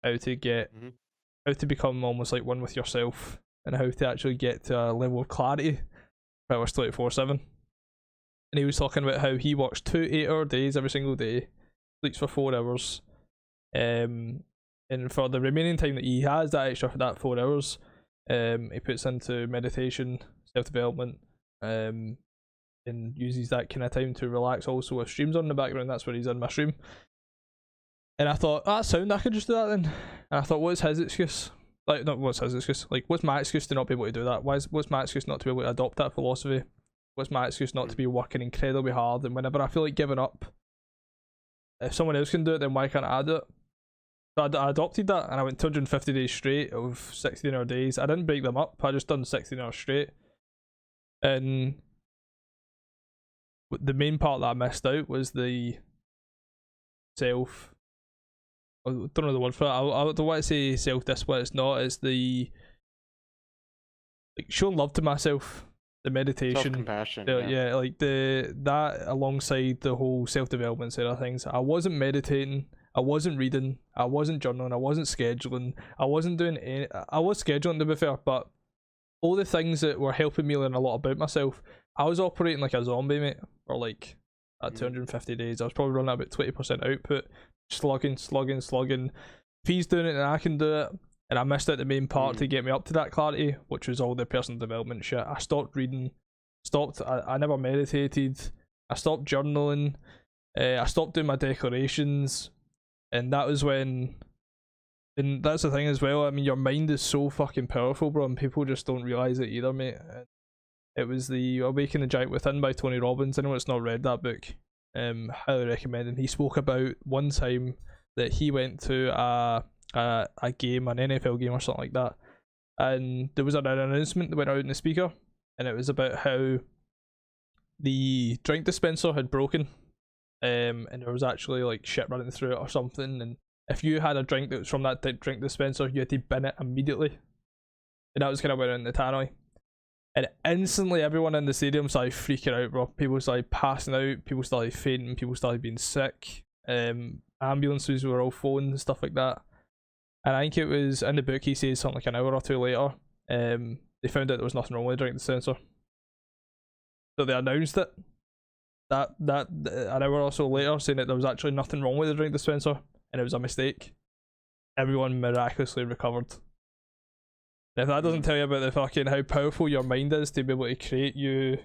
how to become almost like one with yourself, and how to actually get to a level of clarity pretty much 24/7. And he was talking about how he works 2 8-hour days every single day, sleeps for 4 hours, and for the remaining time that he has, that 4 hours, he puts into meditation, self-development, and uses that kind of time to relax. Also with streams on in the background, that's where he's in my stream. And I thought, I could just do that then. And I thought, what's his excuse? Like, not what's his excuse? Like, what's my excuse to not be able to do that? What's my excuse not to be able to adopt that philosophy? What's my excuse not to be working incredibly hard? And whenever I feel like giving up, if someone else can do it, then why can't I do it? So I adopted that, and I went 250 days straight of 16-hour days. I didn't break them up. I just done 16 hours straight. And the main part that I missed out was the self. I don't know the word for it. I don't want to say self-discipline. It's not. It's the like showing love to myself. The meditation, self-compassion. Yeah, like that alongside the whole self-development side of things. I wasn't meditating. I wasn't reading. I wasn't journaling. I wasn't scheduling. I wasn't doing any. I was scheduling, to be fair, but all the things that were helping me learn a lot about myself, I was operating like a zombie, mate. Or like at 250 days, I was probably running about 20% output. Slugging. If he's doing it, then I can do it. And I missed out the main part to get me up to that clarity, which was all the personal development shit. I stopped reading, I never meditated, I stopped journaling, I stopped doing my declarations, and that was when, and that's the thing as well, I mean, your mind is so fucking powerful, bro, and people just don't realise it either, mate. It was the Awaken the Giant Within by Tony Robbins. Anyone that's not read that book, highly recommend. And he spoke about one time that he went to a game, an NFL game or something like that, and there was an announcement that went out in the speaker, and it was about how the drink dispenser had broken, and there was actually like shit running through it or something, and if you had a drink that was from that drink dispenser, you had to bin it immediately. And that was kind of where in the tannoy. And instantly everyone in the stadium started freaking out, bro. People started passing out, people started fainting, people started being sick. Ambulances were all phoned and stuff like that. And I think it was in the book he says something like an hour or two later, they found out there was nothing wrong with the drink dispenser. So they announced it. That an hour or so later, saying that there was actually nothing wrong with the drink dispenser and it was a mistake. Everyone miraculously recovered. And if that doesn't tell you about the fucking how powerful your mind is to be able to create you,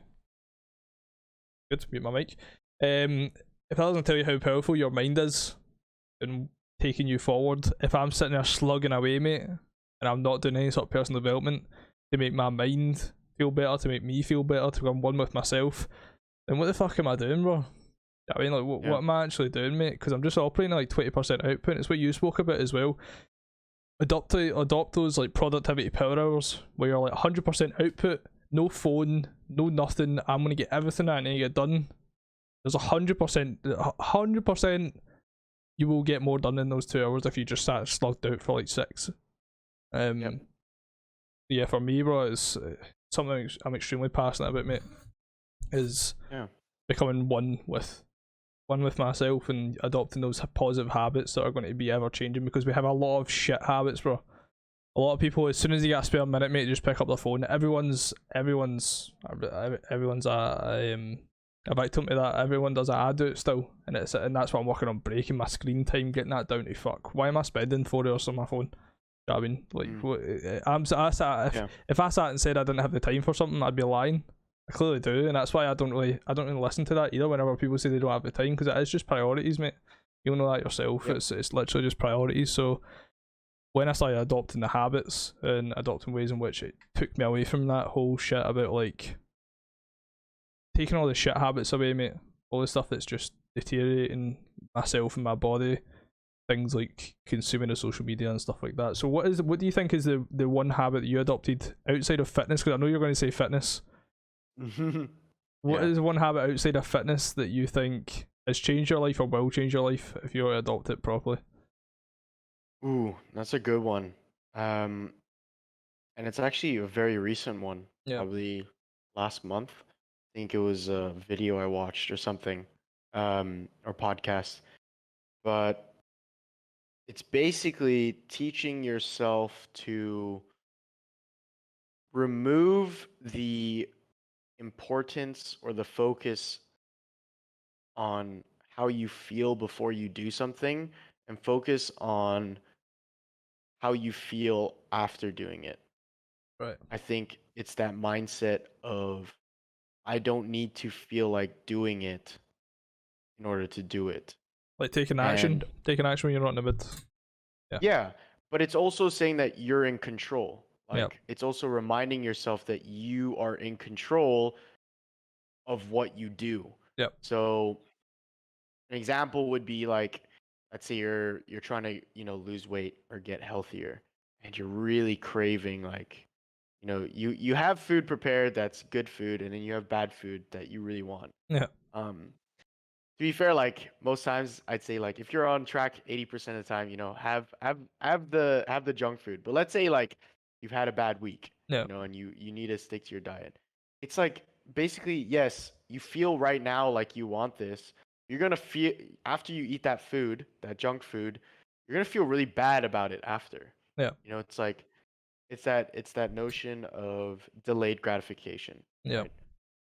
good to mute my mic. If that doesn't tell you how powerful your mind is and taking you forward, if I'm sitting there slugging away, mate, and I'm not doing any sort of personal development to make my mind feel better, to make me feel better, to become one with myself, then what the fuck am I doing, bro? I mean, like, what am I actually doing, mate? Because I'm just operating at like 20% output. It's what you spoke about as well. Adopt those like productivity power hours where you're like 100% output, no phone, no nothing. I'm gonna get everything I need to get done. There's 100% you will get more done in those 2 hours if you just sat slugged out for like 6. Yeah, for me, bro, it's something I'm extremely passionate about, mate. Is becoming one with myself and adopting those positive habits that are going to be ever changing, because we have a lot of shit habits, bro. A lot of people, as soon as they get a spare minute, mate, just pick up their phone. Everyone's a victim to that. Everyone does it. I do it still, and that's what I'm working on, breaking my screen time, getting that down to fuck. Why am I spending 4 hours on my phone? You know what I mean, like, if I sat and said I didn't have the time for something, I'd be lying. I clearly do, and that's why I don't really listen to that either whenever people say they don't have the time, because it is just priorities, mate. You'll know that yourself. It's literally just priorities. So when I started adopting the habits and adopting ways in which it took me away from that whole shit about like taking all the shit habits away, mate, all the stuff that's just deteriorating myself and my body, things like consuming the social media and stuff like that. So what do you think is the one habit that you adopted outside of fitness? Because I know you're going to say fitness. What is one habit outside of fitness that you think has changed your life or will change your life if you adopt it properly? Ooh, that's a good one. And it's actually a very recent one, probably last month. I think it was a video I watched or something, or podcast. But it's basically teaching yourself to remove the importance or the focus on how you feel before you do something and focus on how you feel after doing it. Right. I think it's that mindset of I don't need to feel like doing it in order to do it. Like taking action when you're not in the mood. Yeah, but it's also saying that you're in control. Like it's also reminding yourself that you are in control of what you do. Yep. So an example would be like, let's say you're trying to, lose weight or get healthier, and you're really craving like, you have food prepared that's good food, and then you have bad food that you really want. Yeah. To be fair, like most times I'd say like if you're on track 80% of the time, have the junk food. But let's say like you've had a bad week, and you need to stick to your diet. It's like basically, yes, you feel right now like you want this. You're gonna feel after you eat that food, that junk food, you're gonna feel really bad about it after. Yeah. It's like it's that notion of delayed gratification. Yeah. Right?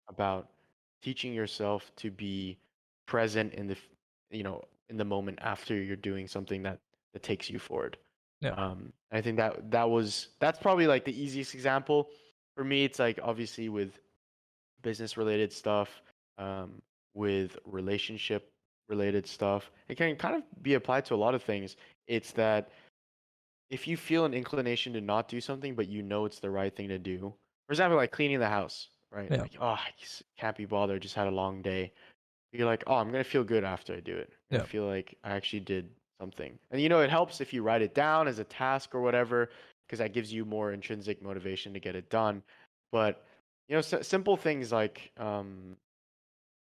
About teaching yourself to be present in the in the moment after you're doing something that takes you forward. I think that's probably like the easiest example for me. It's like obviously with business related stuff, with relationship related stuff, it can kind of be applied to a lot of things. It's that if you feel an inclination to not do something but it's the right thing to do, for example, like cleaning the house, right? Like, oh, I just can't be bothered, just had a long day. You're like, oh, I'm gonna feel good after I do it. I feel like I actually did something. And it helps if you write it down as a task or whatever, because that gives you more intrinsic motivation to get it done. But simple things like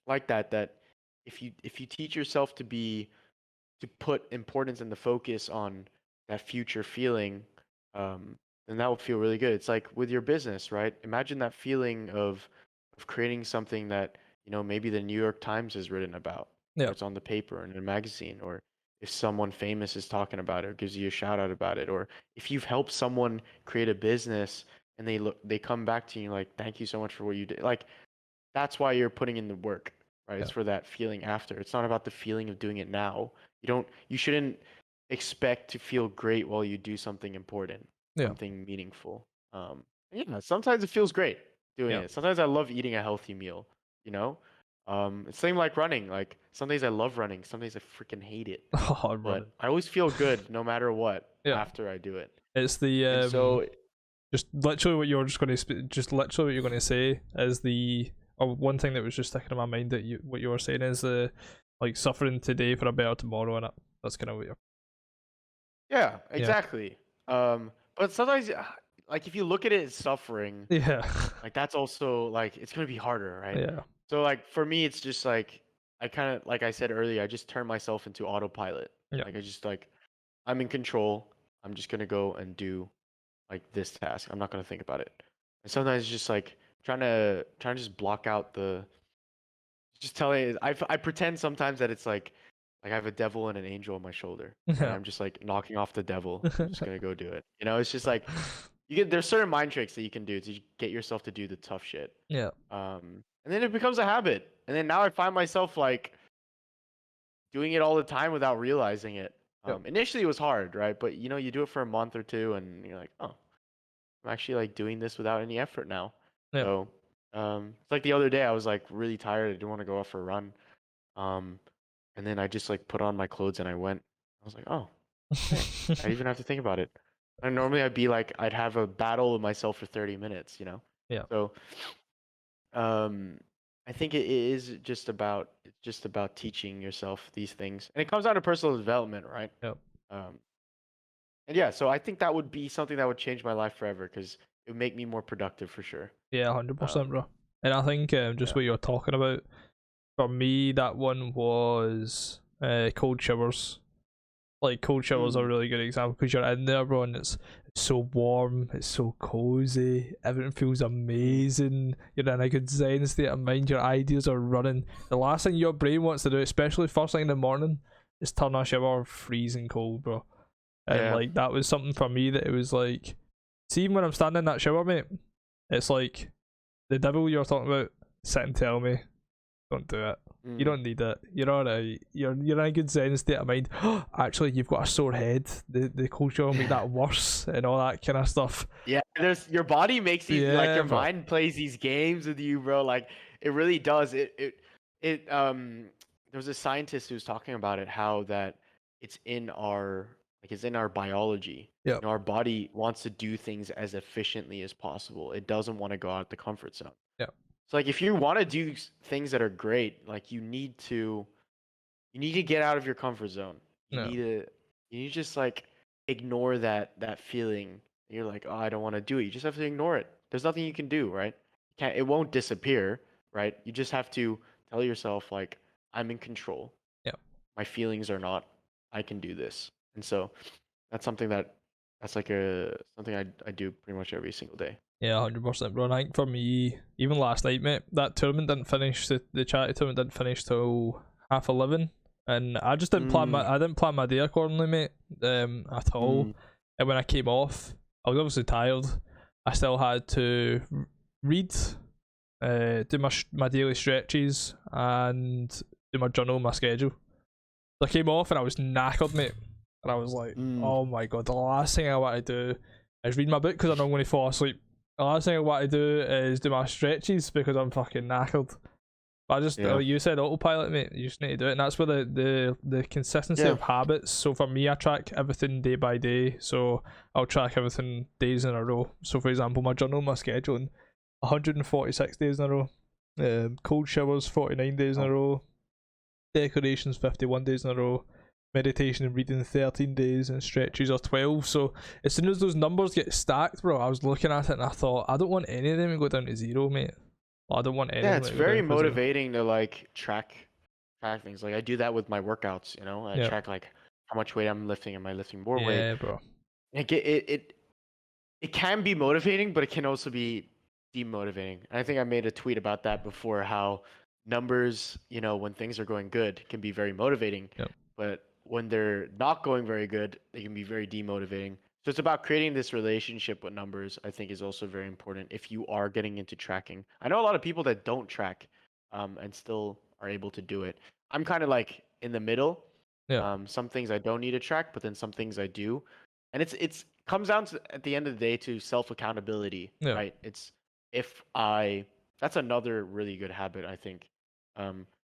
that if you teach yourself to be put importance and the focus on that future feeling, then that will feel really good. It's like with your business, right? Imagine that feeling of creating something that, maybe the New York Times has written about, or Yeah. it's on the paper in a magazine, or if someone famous is talking about it or gives you a shout out about it, or if you've helped someone create a business and they come back to you like, thank you so much for what you did. Like, that's why you're putting in the work, right? Yeah. It's for that feeling after. It's not about the feeling of doing it now. You shouldn't expect to feel great while you do something important, Yeah. something meaningful. Yeah, sometimes it feels great doing Yeah. it. Sometimes I love eating a healthy meal, you know? It's same like running. Like some days I love running, some days I freaking hate it. Oh, I'm running. But I always feel good no matter what Yeah. after I do it. It's the And so just literally what you're just going to just literally what you're going to say is the one thing that was just sticking in my mind that what you were saying is the like suffering today for a better tomorrow, and that's kind of what you're. yeah, exactly. But sometimes like if you look at it as suffering, Yeah. like that's also like it's gonna be harder, right? Yeah. So like for me, it's just like I kind of like I said earlier, I just turn myself into autopilot. Yeah. Like I just like I'm in control. I'm just gonna go and do like this task. I'm not gonna think about it. And sometimes it's just like trying to just block out the just telling I pretend sometimes that it's like I have a devil and an angel on my shoulder, and Yeah. I'm just like knocking off the devil. I'm just gonna go do it. It's just like there's certain mind tricks that you can do to get yourself to do the tough shit. Yeah. And then it becomes a habit. And then now I find myself like doing it all the time without realizing it. Yep. Initially it was hard, right? But you do it for a month or two and you're like, oh, I'm actually like doing this without any effort now. Yeah. So it's like the other day I was like really tired. I didn't want to go out for a run. And then I just like put on my clothes and I went. I was like, oh, okay. I didn't even have to think about it. And normally I'd be like, I'd have a battle with myself for 30 minutes, Yeah. So I think it is just about teaching yourself these things. And it comes down to personal development, right? Yep. And yeah, so I think that would be something that would change my life forever because it would make me more productive for sure. Yeah, 100%, bro. And I think just Yeah. what you're talking about, for me, that one was cold showers. Like cold showers are a really good example because you're in there, bro, and it's so warm, it's so cozy, everything feels amazing. You're in a good zen state of mind. Your ideas are running. The last thing your brain wants to do, especially first thing in the morning, is turn on a shower freezing cold, bro. And like that was something for me that it was like, see, even when I'm standing in that shower, mate, it's like the devil you're talking about sit and tell me, don't do it. You don't need it. You're alright. You're in a good zen state of mind. Actually, you've got a sore head. The cold shower will make that worse and all that kind of stuff. Yeah, your body makes these like your mind plays these games with you, bro. Like it really does. There was a scientist who was talking about it, how that it's in our biology. Yeah. Our body wants to do things as efficiently as possible. It doesn't want to go out the comfort zone. Yeah. So like if you want to do things that are great, like you need to get out of your comfort zone. You need to just like ignore that feeling. You're like, oh, I don't want to do it. You just have to ignore it. There's nothing you can do, right? It won't disappear, right? You just have to tell yourself like, I'm in control. Yeah. My feelings are not. I can do this. And so that's something that's like something I do pretty much every single day. Yeah, 100%, bro. And I think for me, even last night, mate, that tournament didn't finish. The charity tournament didn't finish till 11:30, and I just didn't plan my day accordingly, mate. At all. And when I came off, I was obviously tired. I still had to read, do my daily stretches, and do my journal, my schedule. So I came off and I was knackered, mate. And I was like, oh my god, the last thing I want to do is read my book because I know I'm going to fall asleep. The last thing I want to do is do my stretches because I'm fucking knackered. But I just, like you said, autopilot, mate. You just need to do it. And that's where the consistency of habits. So for me, I track everything day by day. So I'll track everything days in a row. So for example, my journal, my scheduling, 146 days in a row. Cold showers, 49 days in a row. Decorations, 51 days in a row. Meditation and reading, 13 days, and stretches are 12. So as soon as those numbers get stacked, bro, I was looking at it and I thought, I don't want any of them to go down to zero, mate. I don't want any. Yeah, it's very motivating to like track track things. Like I do that with my workouts. You know, I Yeah. track like how much weight I'm lifting. Am I lifting more weight? Yeah, bro. It can be motivating, but it can also be demotivating. I think I made a tweet about that before. How numbers, you know, when things are going good, can be very motivating, Yep. but when they're not going very good, they can be very demotivating. So it's about creating this relationship with numbers. I think is also very important if you are getting into tracking. I know a lot of people that don't track, and still are able to do it. I'm kind of like in the middle. Yeah. Some things I don't need to track, but then some things I do, and it's comes down to at the end of the day to self accountability, Yeah. right? It's if I That's another really good habit I think.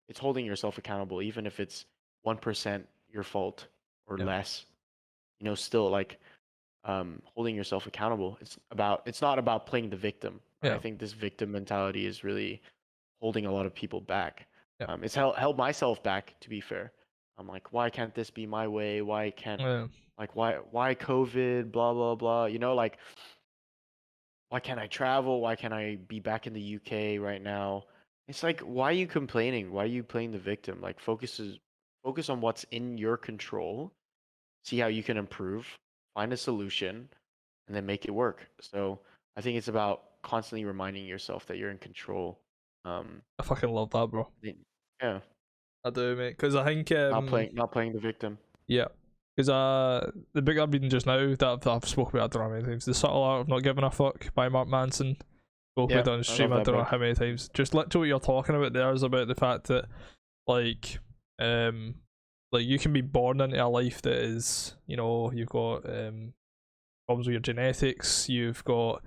It's holding yourself accountable, even if it's 1% your fault or Yeah. less. You know, still like holding yourself accountable. It's not about playing the victim. Right? I Yeah. think this victim mentality is really holding a lot of people back. Yeah. It's held myself back, to be fair. I'm like, why can't this be my way? Why can't Yeah. like why COVID? Blah blah blah. You know, like why can't I travel? Why can't I be back in the UK right now? It's like, why are you complaining? Why are you playing the victim? Like focus on what's in your control. See how you can improve, find a solution, and then make it work. So I think it's about constantly reminding yourself that you're in control. Um, I fucking love that, bro. yeah, I do, mate. Because I think not playing the victim. yeah. Because the book I'm reading just now that I've spoken about, I don't know how many times, The Subtle Art of Not Giving a Fuck by Mark Manson. Spoke Yeah, about it on I stream, love I that don't know book. how many times. Just literally what you're talking about there is about the fact that like like you can be born into a life that is, you know, you've got problems with your genetics, you've got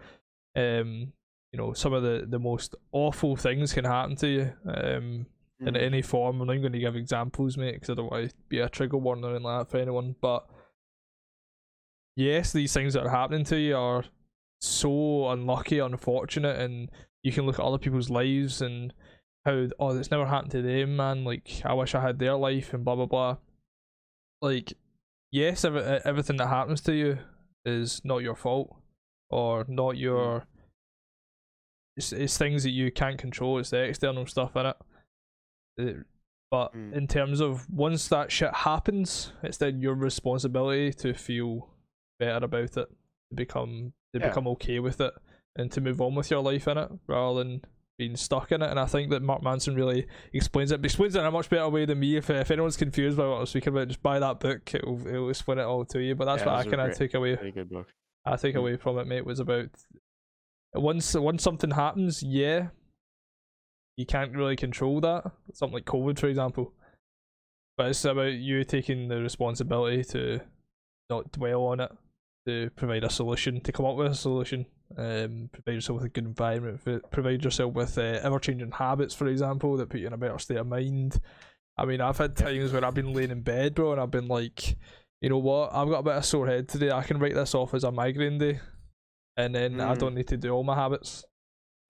you know, some of the most awful things can happen to you in Mm, any form. I'm not going to give examples, mate, because I don't want to be a trigger warning or anything like that for anyone, but yes, these things that are happening to you are so unlucky, unfortunate, and you can look at other people's lives and how, oh, it's never happened to them, man, like I wish I had their life and blah blah blah. Like, yes, everything that happens to you is not your fault or not mm, your, it's things that you can't control, it's the external stuff in it. But mm. in terms of once that shit happens, it's then your responsibility to feel better about it, to Yeah. become okay with it, and to move on with your life in it rather than being stuck in it. And I think that Mark Manson really explains it. But explains it in a much better way than me. If anyone's confused by what I'm speaking about, just buy that book. It'll explain it all to you. But that's Yeah, what it I was a kind of great, took away. really good book. I take Mm, away from it, mate, was about once something happens, yeah, you can't really control that. Something like COVID, for example. But it's about you taking the responsibility to not dwell on it, to provide a solution, to come up with a solution, provide yourself with a good environment, provide yourself with ever changing habits, for example, that put you in a better state of mind. I mean, I've had yeah. times where I've been laying in bed, bro, and I've been like, you know what, I've got a bit of sore head today, I can write this off as a migraine day, and then I Mm, don't need to do all my habits.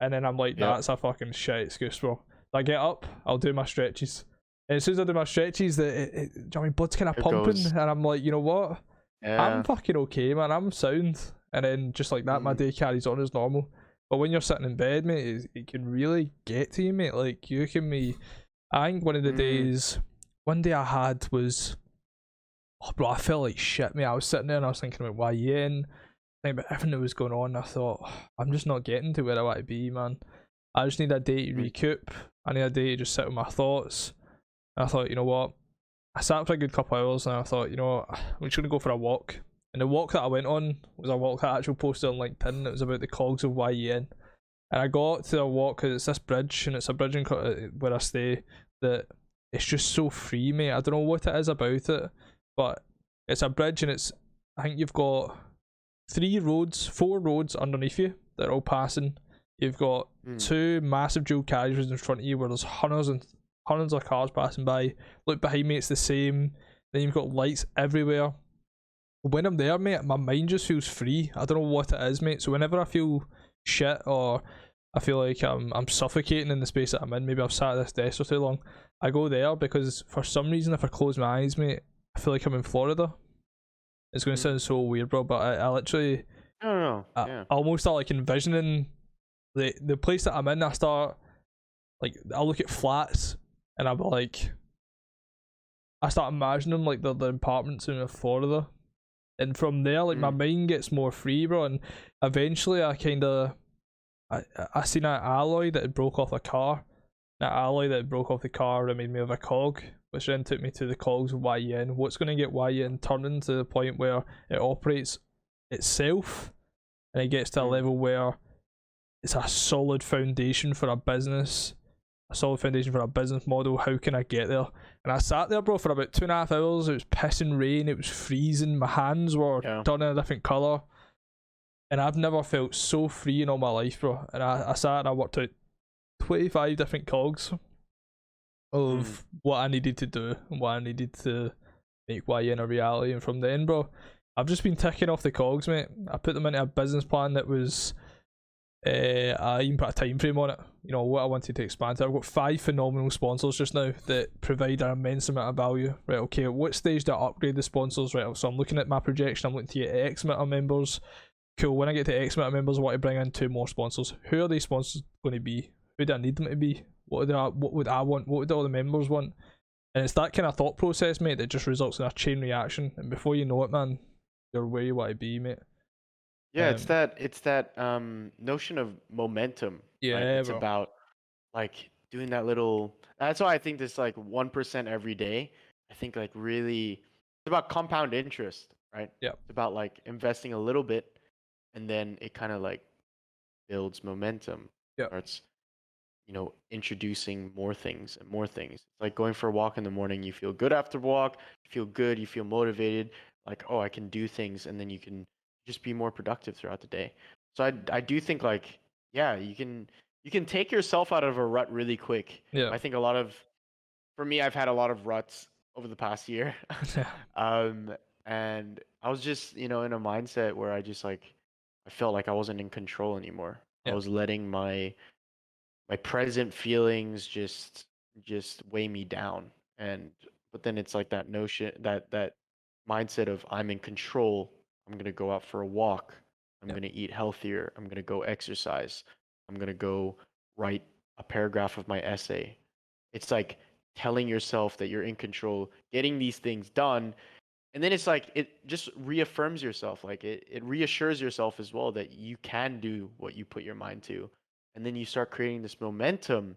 And then I'm like, yeah. that's a fucking shit excuse, bro. I get up, I'll do my stretches. And as soon as I do my stretches, do you know what I mean, blood's kind of It pumping, goes. and I'm like, you know what? I'm Yeah. fucking okay, man. I'm sound. And then just like that, my Mm, day carries on as normal. But when you're sitting in bed, mate, it can really get to you, mate. Like, you can be. I think one of the mm, days, one day I had was, oh, bro, I felt like shit, mate. I was sitting there and I was thinking about YN, thinking about everything that was going on. I thought, I'm just not getting to where I want to be, man. I just need a day to mm, recoup. I need a day to just sit with my thoughts. And I thought, you know what? I sat for a good couple of hours and I thought, you know what? I'm just going to go for a walk. And the walk that I went on was a walk that I actually posted on LinkedIn. It was about the cogs of YEN. And I got to a walk because it's this bridge, and it's a bridge in where I stay that it's just so free, mate. I don't know what it is about it, but it's a bridge, and it's, I think you've got four roads underneath you that are all passing. You've got mm. two massive dual carriageways in front of you where there's hundreds of cars passing by. Look behind me, it's the same. Then you've got lights everywhere. When I'm there, mate, my mind just feels free. I don't know what it is, mate. So whenever I feel shit or I feel like I'm suffocating in the space that I'm in, maybe I've sat at this desk for too long, I go there because for some reason, if I close my eyes, mate, I feel like I'm in Florida. It's going to Mm. sound so weird, bro, but I literally, I don't know. I Yeah. almost start like envisioning the place that I'm in. I start like, I'll look at flats and I'll be like, I start imagining like the apartments in Florida, and from there, like my Mm. mind gets more free, bro. And eventually, I seen an alloy that had broke off a car. That alloy that broke off the car reminded me of a cog, which then took me to the cogs of YEN. What's going to get YEN turning to the point where it operates itself and it gets to a Mm. level where it's a solid foundation for a business, a solid foundation for a business model. How can I get there? And I sat there, bro, for about 2.5 hours. It was pissing rain, it was freezing, my hands were Yeah. turning a different colour. And I've never felt so free in all my life, bro. And I sat and I worked out 25 different cogs of what I needed to do and what I needed to make YN a reality. And from then, bro, I've just been ticking off the cogs, mate. I put them into a business plan that was I even put a time frame on it, you know, what I wanted to expand to. I've got 5 phenomenal sponsors just now that provide an immense amount of value. Right, okay, at what stage do I upgrade the sponsors? Right, so I'm looking at my projection, I'm looking to get X amount of members. Cool, when I get to X amount of members, I want to bring in 2 more sponsors. Who are these sponsors going to be? Who do I need them to be? What would I want? What would all the members want? And it's that kind of thought process, mate, that just results in a chain reaction. And before you know it, man, you're where you want to be, mate. Yeah, it's that notion of momentum, right? Yeah, It's bro. about like doing that little. That's why I think this like 1% every day. I think like really, it's about compound interest, right? Yeah, It's about like investing a little bit, and then it kind of like builds momentum, yeah, starts introducing more things and more things. It's like going for a walk in the morning. You feel good after walk. You feel good. You feel motivated. Like, oh, I can do things, and then you can just be more productive throughout the day. So I do think like, yeah, you can take yourself out of a rut really quick. yeah, I think a lot of for me, I've had a lot of ruts over the past year. yeah, um, and I was just, in a mindset where I just like I felt like I wasn't in control anymore. I yeah, was letting my present feelings just weigh me down. And but then it's like that notion, that mindset of I'm in control. I'm going to go out for a walk. I'm yeah, going to eat healthier. I'm going to go exercise. I'm going to go write a paragraph of my essay. It's like telling yourself that you're in control, getting these things done. And then it's like it just reaffirms yourself. Like it reassures yourself as well that you can do what you put your mind to. And then you start creating this momentum,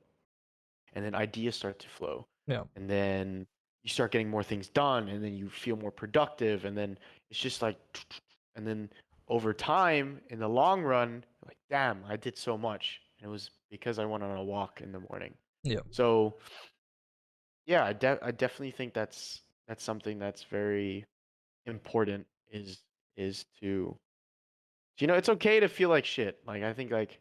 and then ideas start to flow. yeah, And then you start getting more things done, and then you feel more productive. And then it's just like, and then over time, in the long run, like, damn, I did so much. And it was because I went on a walk in the morning. yeah, So yeah, I definitely think that's something that's very important is to it's okay to feel like shit. Like I think like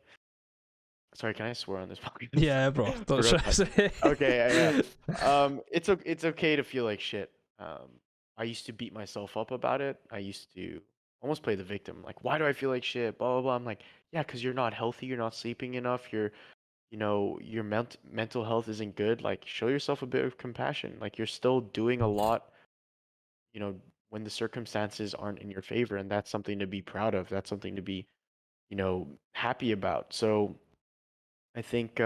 sorry, can I swear on this podcast? yeah, bro. Don't Forgot stress it. okay, yeah. It's okay to feel like shit. I used to beat myself up about it. I used to almost play the victim. Like, why do I feel like shit? Blah blah blah. I'm like, yeah, because you're not healthy. You're not sleeping enough. Your mental health isn't good. Like, show yourself a bit of compassion. Like, you're still doing a lot. You know, when the circumstances aren't in your favor, and that's something to be proud of. That's something to be happy about. So I think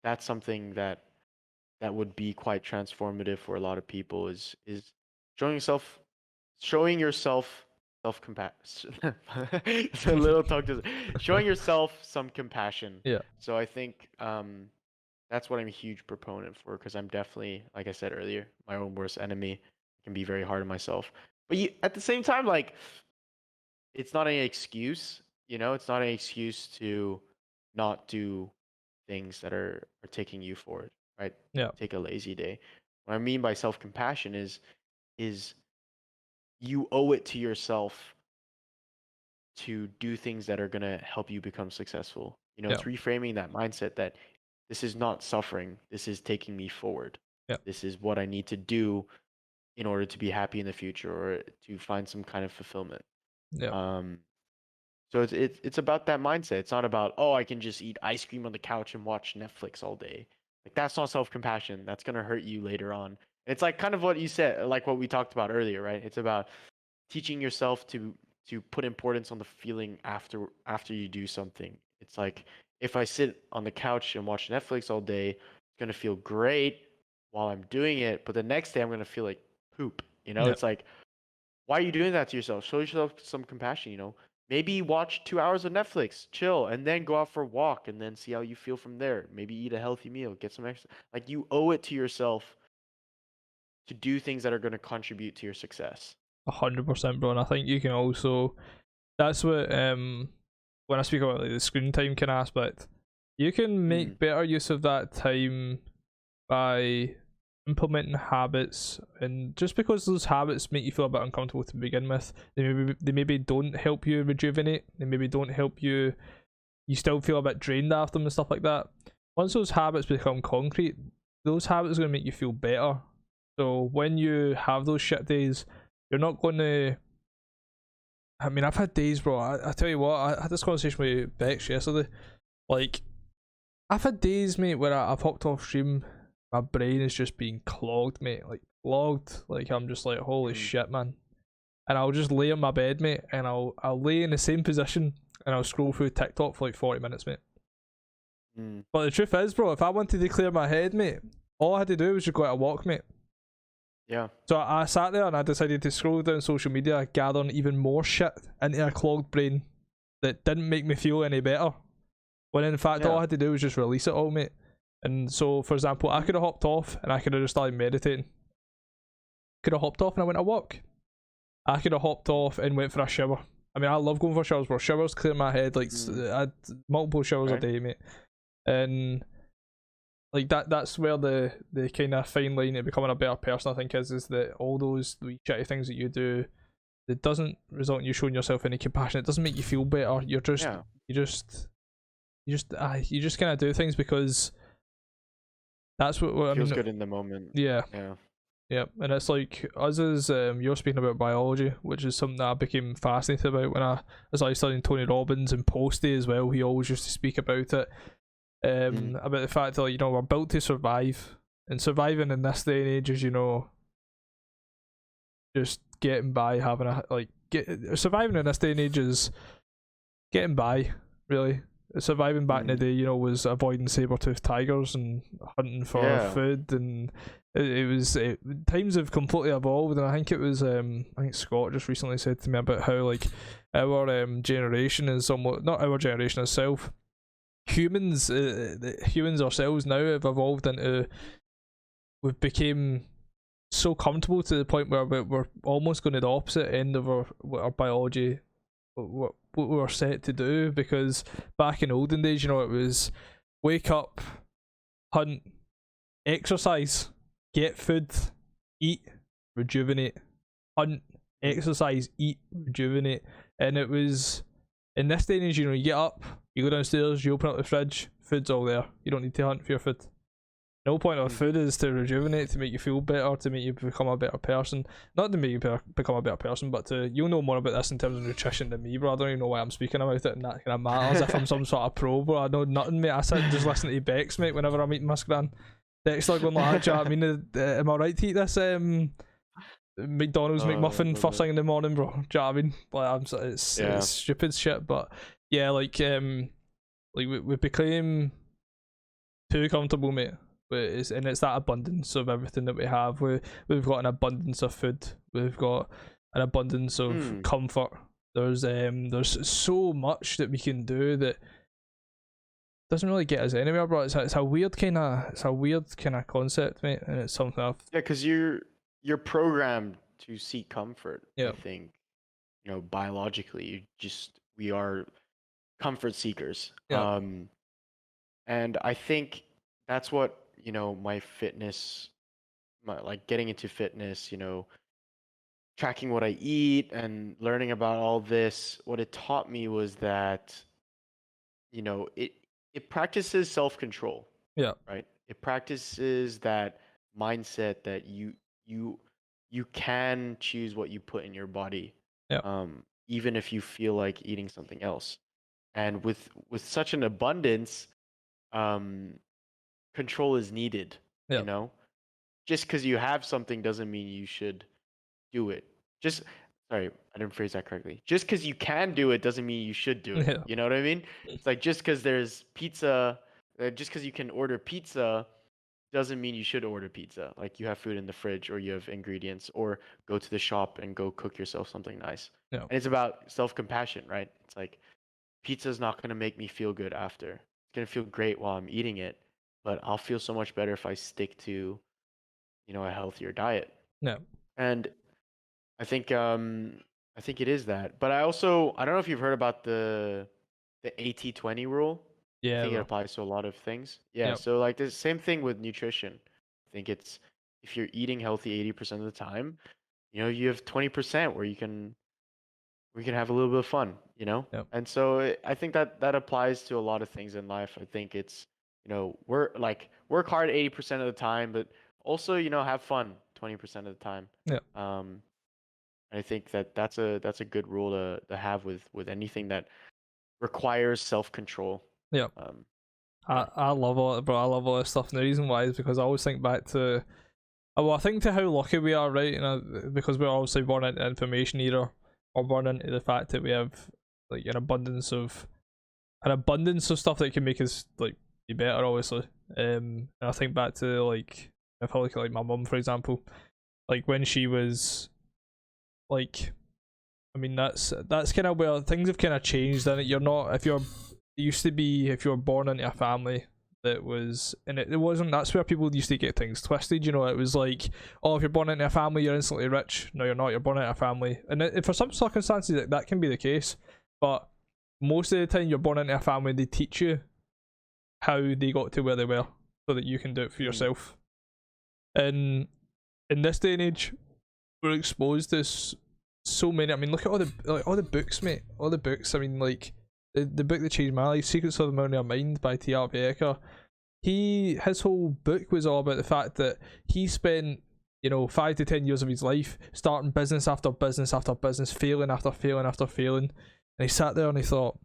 that's something that would be quite transformative for a lot of people is showing yourself self compassion. It's a little tongue twister. Showing yourself some compassion. Yeah, So I think that's what I'm a huge proponent for because I'm definitely, like I said earlier, my own worst enemy. I can be very hard on myself. But at the same time, like it's not any excuse, it's not an excuse to not do things that are taking you forward, right? yeah, Take a lazy day. What I mean by self-compassion is you owe it to yourself to do things that are going to help you become successful. yeah, It's reframing that mindset that this is not suffering, this is taking me forward. yeah, This is what I need to do in order to be happy in the future or to find some kind of fulfillment. yeah, Um, So it's about that mindset. It's not about, oh, I can just eat ice cream on the couch and watch Netflix all day. Like that's not self-compassion. That's gonna hurt you later on. It's like kind of what you said, like what we talked about earlier, right? It's about teaching yourself to put importance on the feeling after you do something. It's like if I sit on the couch and watch Netflix all day, it's gonna feel great, while I'm doing it, but the next day I'm gonna feel like poop. Yeah. It's like, why are you doing that to yourself? Show yourself some compassion. Maybe watch 2 hours of Netflix, chill, and then go out for a walk, and then see how you feel from there. Maybe eat a healthy meal, get some exercise. Like, you owe it to yourself to do things that are gonna contribute to your success. 100%, bro. And I think you can also, that's what when I speak about like the screen time kind of aspect, you can make better use of that time by implementing habits. And just because those habits make you feel a bit uncomfortable to begin with, they maybe don't help you rejuvenate, they maybe don't help you, you still feel a bit drained after them and stuff like that. Once those habits become concrete, those habits are going to make you feel better. So when you have those shit days, you're not going to, I mean, I've had days, bro. I tell you what, I had this conversation with Bex yesterday. Like, I've had days, mate, where I've hopped off stream, my brain is just being clogged, mate. Like, clogged. Like, I'm just like, holy shit, man. And I'll just lay on my bed, mate, and I'll lay in the same position, and I'll scroll through TikTok for like 40 minutes, mate. But the truth is, bro, if I wanted to clear my head, mate, all I had to do was just go out a walk, mate. Yeah. So I sat there and I decided to scroll down social media, gathering even more shit into a clogged brain that didn't make me feel any better. When in fact, all I had to do was just release it all, mate. And so, for example, I could have hopped off and I could have just started meditating. Could have hopped off and I went to walk. I could have hopped off and went for a shower. I mean, I love going for showers, bro. Showers clear my head. Like, I had multiple showers a day, mate. And like that's where the kind of fine line to becoming a better person, I think, is that all those wee shitty things that you do, it doesn't result in you showing yourself any compassion. It doesn't make you feel better. You're just you just kind of do things because that's what I mean. Feels good in the moment. Yeah. Yeah. And it's like us as you're speaking about biology, which is something that I became fascinated about when I started studying Tony Robbins and Posty as well. He always used to speak about it. About the fact that, like, we're built to survive, and surviving in this day and age is, just getting by, having surviving in this day and age is getting by, really. Surviving back in the day, was avoiding saber-toothed tigers and hunting for food, and times have completely evolved. And I think it was I think Scott just recently said to me about how, like, our generation is somewhat, not our generation itself, humans ourselves now have evolved into, we've become so comfortable to the point where we're almost going to the opposite end of our biology, what we were set to do. Because back in olden days, it was wake up, hunt, exercise, get food, eat, rejuvenate, hunt, exercise, eat, rejuvenate. And it was, in this day and age, you get up, you go downstairs, you open up the fridge, food's all there. You don't need to hunt for your food. The whole point of food is to rejuvenate, to make you feel better, to make you become a better person. Not to make you become a better person, but you'll know more about this in terms of nutrition than me, bro. I don't even know why I'm speaking about it, and that kind of matters. If I'm some sort of pro, bro, I know nothing, mate. I sit and just listen to Bex, mate, whenever I'm eating my scran. Dexter going like, do you know what I mean? Am I right to eat this McDonald's McMuffin first thing in the morning, bro? Do you know what I mean? Like, it's stupid shit, but yeah, like we became too comfortable, mate. It's that abundance of everything that we have. We've got an abundance of food. We've got an abundance of comfort. There's so much that we can do that doesn't really get us anywhere, bro. It's a weird kind of concept, mate, and it's something because you're programmed to seek comfort. I think, biologically, we are comfort seekers. And I think that's what, my fitness, like getting into fitness, tracking what I eat and learning about all this, what it taught me was that, it practices self-control. Yeah. Right? It practices that mindset that you can choose what you put in your body. Yeah. Even if you feel like eating something else. And with such an abundance, control is needed. Just because you have something doesn't mean you should do it. Sorry, I didn't phrase that correctly. Just because you can do it doesn't mean you should do it. You know what I mean? It's like, just because there's pizza, just because you can order pizza doesn't mean you should order pizza. Like you have food in the fridge or you have ingredients or go to the shop and go cook yourself something nice. Yeah. And it's about self-compassion, right? It's like pizza's not going to make me feel good after. It's going to feel great while I'm eating it, but I'll feel so much better if I stick to, a healthier diet. Yeah. And I think it is that. But I don't know if you've heard about the 80-20 rule. I Yeah, think it bro. applies to a lot of things. Yeah, Yep. so like the same thing with nutrition. I think it's if you're eating healthy 80% of the time, you have 20% where we can have a little bit of fun. Yep. And so I think that applies to a lot of things in life. I think it's, work hard 80% of the time, but also, have fun 20% of the time. Yep. I think that's a good rule to have with anything that requires self-control. Yep. Yeah. I love all it, bro. I love all this stuff. And the reason why is because I always think back to, well, I think to how lucky we are, right? Because we're obviously born into the information era, or born into the fact that we have like an abundance of stuff that can make us like be better, obviously. And I think back to like if I look at like my mum, for example, like when she was like, I mean that's kind of where things have kind of changed. And you're not if you're it used to be if you were born into a family that was, and it wasn't, that's where people used to get things twisted. It was like, oh, if you're born into a family you're instantly rich. No, you're not. You're born into a family, and for some circumstances that can be the case, but most of the time you're born into a family, they teach you how they got to where they were so that you can do it for yourself. And in this day and age we're exposed to so many. I mean, look at all the books, mate. All the books. I mean, like the book that changed my life, Secrets of the Millionaire Mind by T. Harv Eker. His whole book was all about the fact that he spent 5 to 10 years of his life starting business after business after business, failing after failing after failing, and he sat there and he thought,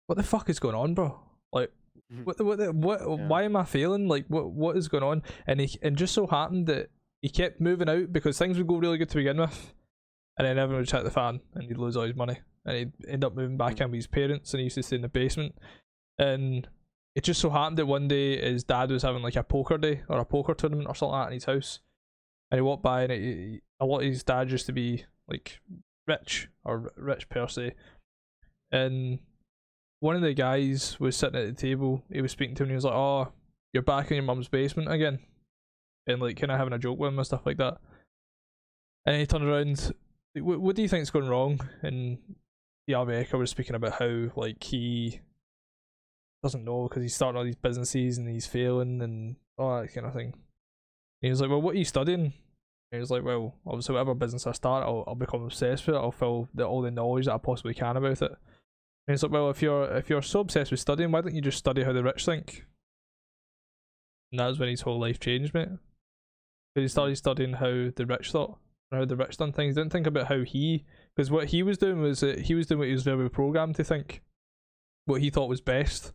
what the fuck is going on, bro? Like, what Yeah. why am I failing? Like, what is going on? And just so happened that he kept moving out because things would go really good to begin with, and then everyone would hit the fan and he'd lose all his money, and he'd end up moving back in with his parents, and he used to stay in the basement. And it just so happened that one day his dad was having like a poker day or a poker tournament or something like that in his house, and he walked by, and a lot of his dad used to be like rich or rich per se, and one of the guys was sitting at the table. He was speaking to him, and he was like, "Oh, you're back in your mum's basement again," and like kind of having a joke with him and stuff like that. And he turned around, what do you think's going wrong? And Rebecca was speaking about how like he doesn't know because he's starting all these businesses and he's failing and all that kind of thing. And he was like, well, what are you studying? And he was like, well, obviously whatever business I start, I'll become obsessed with it. I'll fill all the knowledge that I possibly can about it. And he's like, well, if you're so obsessed with studying, why don't you just study how the rich think? And that was when his whole life changed, mate. Because he started studying how the rich thought, and how the rich done things. He didn't think about how because what he was doing was that he was doing what he was very programmed to think, what he thought was best.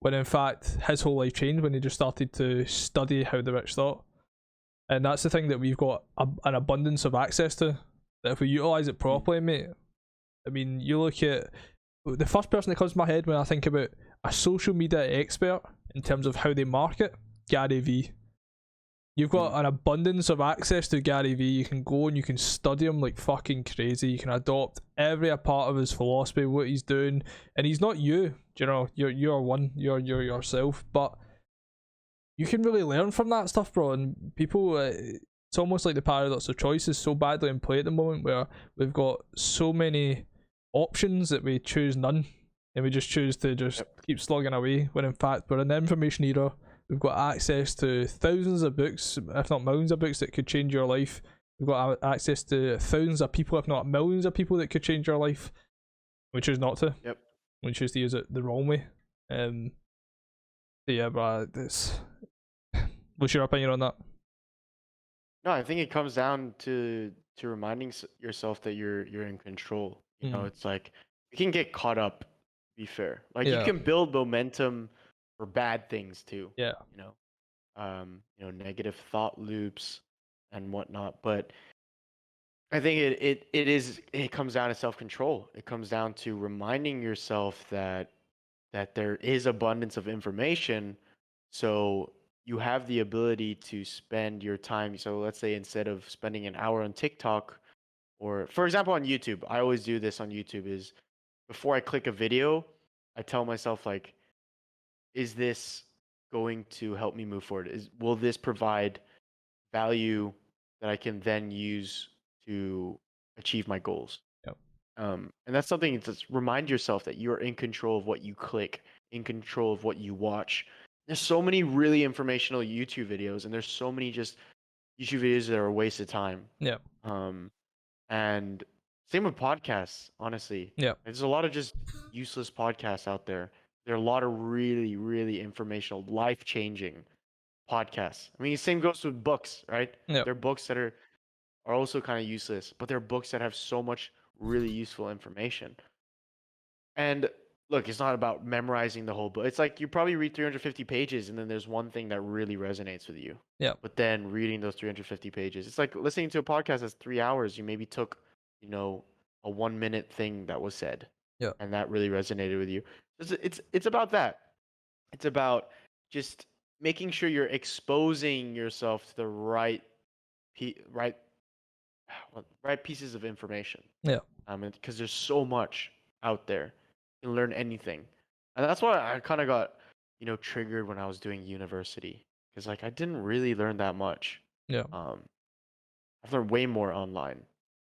When in fact his whole life changed when he just started to study how the rich thought. And that's the thing that we've got an abundance of access to, that if we utilise it properly, mate. I mean, you look at the first person that comes to my head when I think about a social media expert in terms of how they market, Gary Vee. You've got an abundance of access to Gary Vee. You can go and you can study him like fucking crazy. You can adopt every part of his philosophy, what he's doing, and he's not you. You're one. You're yourself, but you can really learn from that stuff, bro. And people, it's almost like the paradox of choice is so badly in play at the moment, where we've got so many options that we choose none, and we just choose to keep slogging away. When in fact we're in the information era. We've got access to thousands of books, if not millions of books, that could change your life. We've got access to thousands of people, if not millions of people, that could change your life. We choose not to. Yep. We choose to use it the wrong way. Yeah, but what's your opinion on that? No, I think it comes down to reminding yourself that you're in control. It's like you can get caught up. To be fair, like you can build momentum for bad things too. Yeah. Negative thought loops and whatnot. But I think it comes down to self-control. It comes down to reminding yourself that there is abundance of information. So you have the ability to spend your time. So let's say instead of spending an hour on TikTok, or for example on YouTube, I always do this on YouTube is before I click a video, I tell myself like, is this going to help me move forward? Will this provide value that I can then use to achieve my goals? Yep. And that's something to remind yourself that you're in control of what you click, in control of what you watch. There's so many really informational YouTube videos, and there's so many just YouTube videos that are a waste of time. Yep. And same with podcasts, honestly. Yep. There's a lot of just useless podcasts out there. There are a lot of really, really informational, life-changing podcasts. I mean, the same goes with books, right? Yep. There are books that are also kind of useless, but they're books that have so much really useful information. And look, it's not about memorizing the whole book. It's like you probably read 350 pages and then there's one thing that really resonates with you. Yeah. But then reading those 350 pages, it's like listening to a podcast that's 3 hours. You maybe took, a 1 minute thing that was said. Yeah. And that really resonated with you. It's about that. It's about just making sure you're exposing yourself to the right pieces of information. Yeah. Because there's so much out there. You can learn anything. And that's why I kind of got, triggered when I was doing university. Because like I didn't really learn that much. Yeah. I've learned way more online,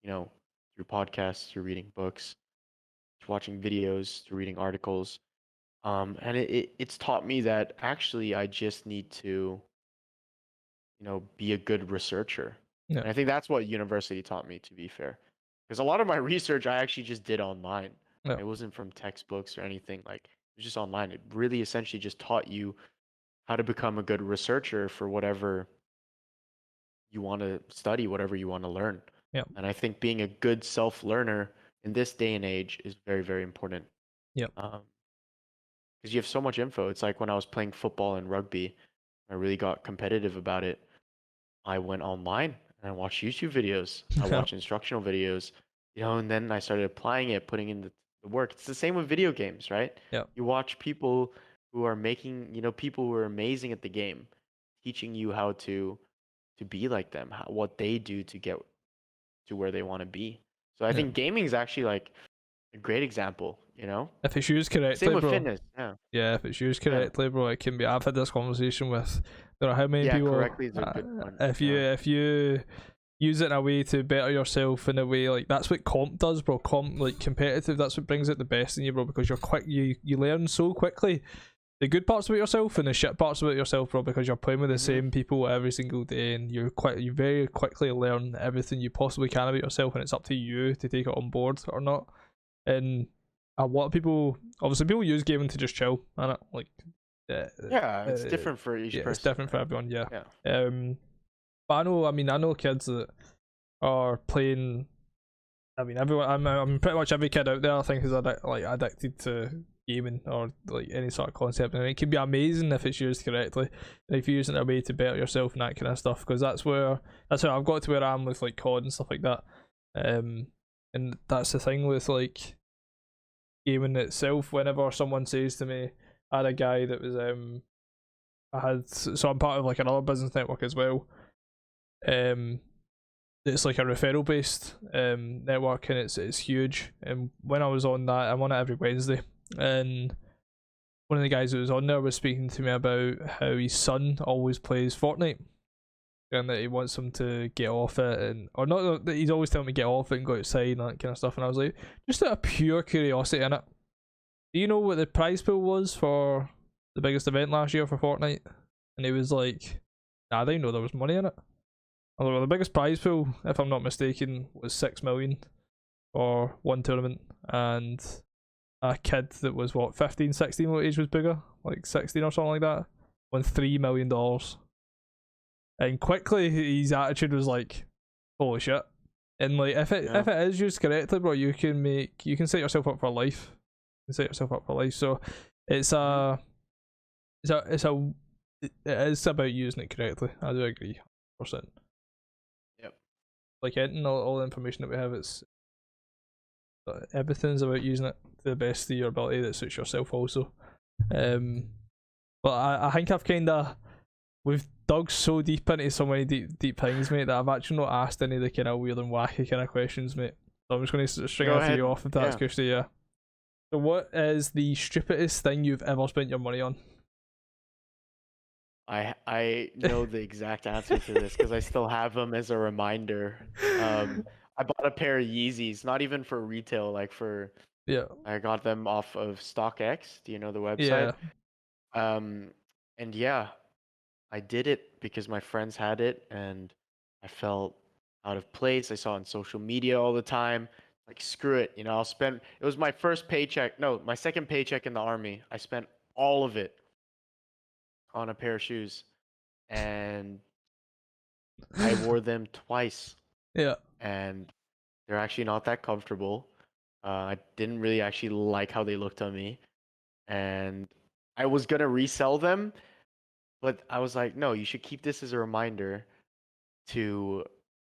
through podcasts, through reading books, through watching videos, through reading articles. And it's taught me that actually I just need to, be a good researcher. Yeah. And I think that's what university taught me, to be fair. Because a lot of my research I actually just did online. Yeah. It wasn't from textbooks or anything. Like, it was just online. It really essentially just taught you how to become a good researcher for whatever you want to study, whatever you want to learn. Yeah. And I think being a good self-learner in this day and age is very, very important. Yeah. Because you have so much info. It's like when I was playing football and rugby, I really got competitive about it. I went online and I watched YouTube videos. I watched instructional videos, and then I started applying it, putting in the work. It's the same with video games, right? Yeah. You watch people who are making, people who are amazing at the game, teaching you how to be like them, what they do to get to where they want to be. So I think gaming is actually like a great example, If it's used correctly, same with bro. fitness. Yeah. Yeah, if it's used correctly, bro, it can be. I've had this conversation with, I don't know how many people. Correctly is a good one. If you use it in a way to better yourself, in a way like that's what comp does, bro. Comp, like competitive, that's what brings out the best in you, bro. Because you're quick, you learn so quickly the good parts about yourself and the shit parts about yourself, bro. Because you're playing with the same people every single day, and you very quickly learn everything you possibly can about yourself, and it's up to you to take it on board or not. And a lot of people, obviously, people use gaming to just chill, and like, it's different for each person. It's different for everyone, yeah. Yeah. But I know kids that are playing. I mean, everyone. I'm pretty much every kid out there, I think, is addicted to gaming or like any sort of concept, and it can be amazing if it's used correctly. And if you use it in a way to better yourself and that kind of stuff, because that's how I've got to where I am with like COD and stuff like that. And that's the thing with like gaming itself. Whenever someone says to me, I had a guy that was so I'm part of like another business network as well. It's like a referral based network, and it's huge. And when I was on that, I'm on it every Wednesday, and one of the guys that was on there was speaking to me about how his son always plays Fortnite, and that he wants him to get off it, and or not that he's always telling me get off it and go outside and that kind of stuff. And I was like, just out of pure curiosity in it, do you know what the prize pool was for the biggest event last year for Fortnite? And he was like, nah, I didn't know there was money in it. I was like, well, the biggest prize pool, if I'm not mistaken, was 6 million for one tournament, and a kid that was 15, 16, what age was bigger, like 16 or something like that, won $3 million. And quickly his attitude was like, holy shit. And like if it is used correctly, bro, you can set yourself up for life. So it is about using it correctly. I do agree 100%. Yep. Like all the information that we have, everything's about using it to the best of your ability that suits yourself also. But I think I've kinda we've dug so deep into so many deep things, mate, that I've actually not asked any of the kind of weird and wacky kind of questions, mate. So I'm just going to string Go a few ahead. off if that's Yeah. good to you. So what is the stupidest thing you've ever spent your money on? I know the exact answer to this because I still have them as a reminder. I bought a pair of Yeezys, not even for retail, like for Yeah. I got them off of StockX. Do you know the website? Yeah. Um, and yeah, I did it because my friends had it and I felt out of place. I saw it on social media all the time. Like, screw it, I'll spend. It was my first paycheck. No, my second paycheck in the army. I spent all of it on a pair of shoes and I wore them twice Yeah. and they're actually not that comfortable. I didn't really actually like how they looked on me and I was gonna resell them, but I was like, no, you should keep this as a reminder to,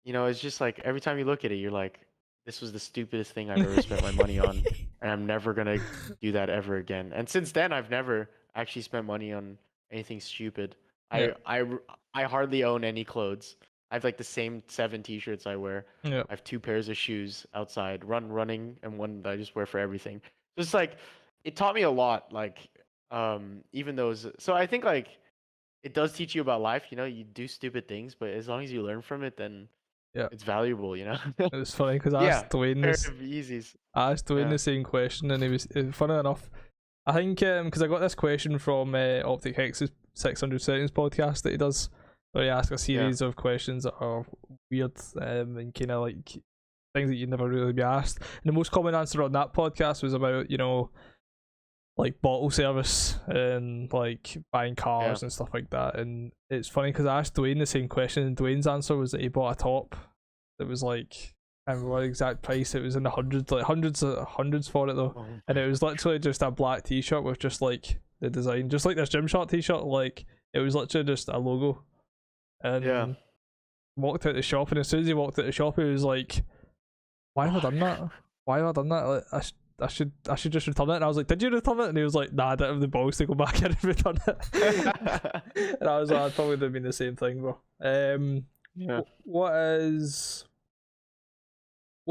it's just like every time you look at it, you're like, this was the stupidest thing I've ever spent my money on, and I'm never gonna do that ever again. And since then, I've never actually spent money on anything stupid. Yeah. I hardly own any clothes. I have like the same 7 t-shirts I wear. Yeah. I have 2 pairs of shoes outside, running, and one that I just wear for everything. So it's like it taught me a lot. Like even those. So I think like it does teach you about life. You do stupid things, but as long as you learn from it, then Yeah. it's valuable. It was funny because I Yeah, asked Dwayne pair this. of Yeezys. I asked Dwayne Yeah, the same question, and he was funny enough. I think because I got this question from Optic Hex's 600 Seconds podcast that he does, where he asks a yeah, series of questions that are weird and kind of like things that you'd never really be asked. And the most common answer on that podcast was about like bottle service and like buying yeah. cars and stuff like that. And it's funny because I asked Dwayne the same question, and Dwayne's answer was that he bought a top that was like, I don't remember what exact price. It was in the hundreds, like hundreds for it though. Oh And my it was literally just a black t-shirt with just like the design, just like this Gymshark t-shirt. Like it was literally just a logo. And Yeah. walked out the shop, and as soon as he walked out the shop, he was like, "Why have I done that? Why have I done that? Like, I should just return it." And I was like, "Did you return it?" And he was like, "Nah, I didn't have the balls to go back in and return it." And I was like, "I'd probably have been the same thing, bro." Yeah. What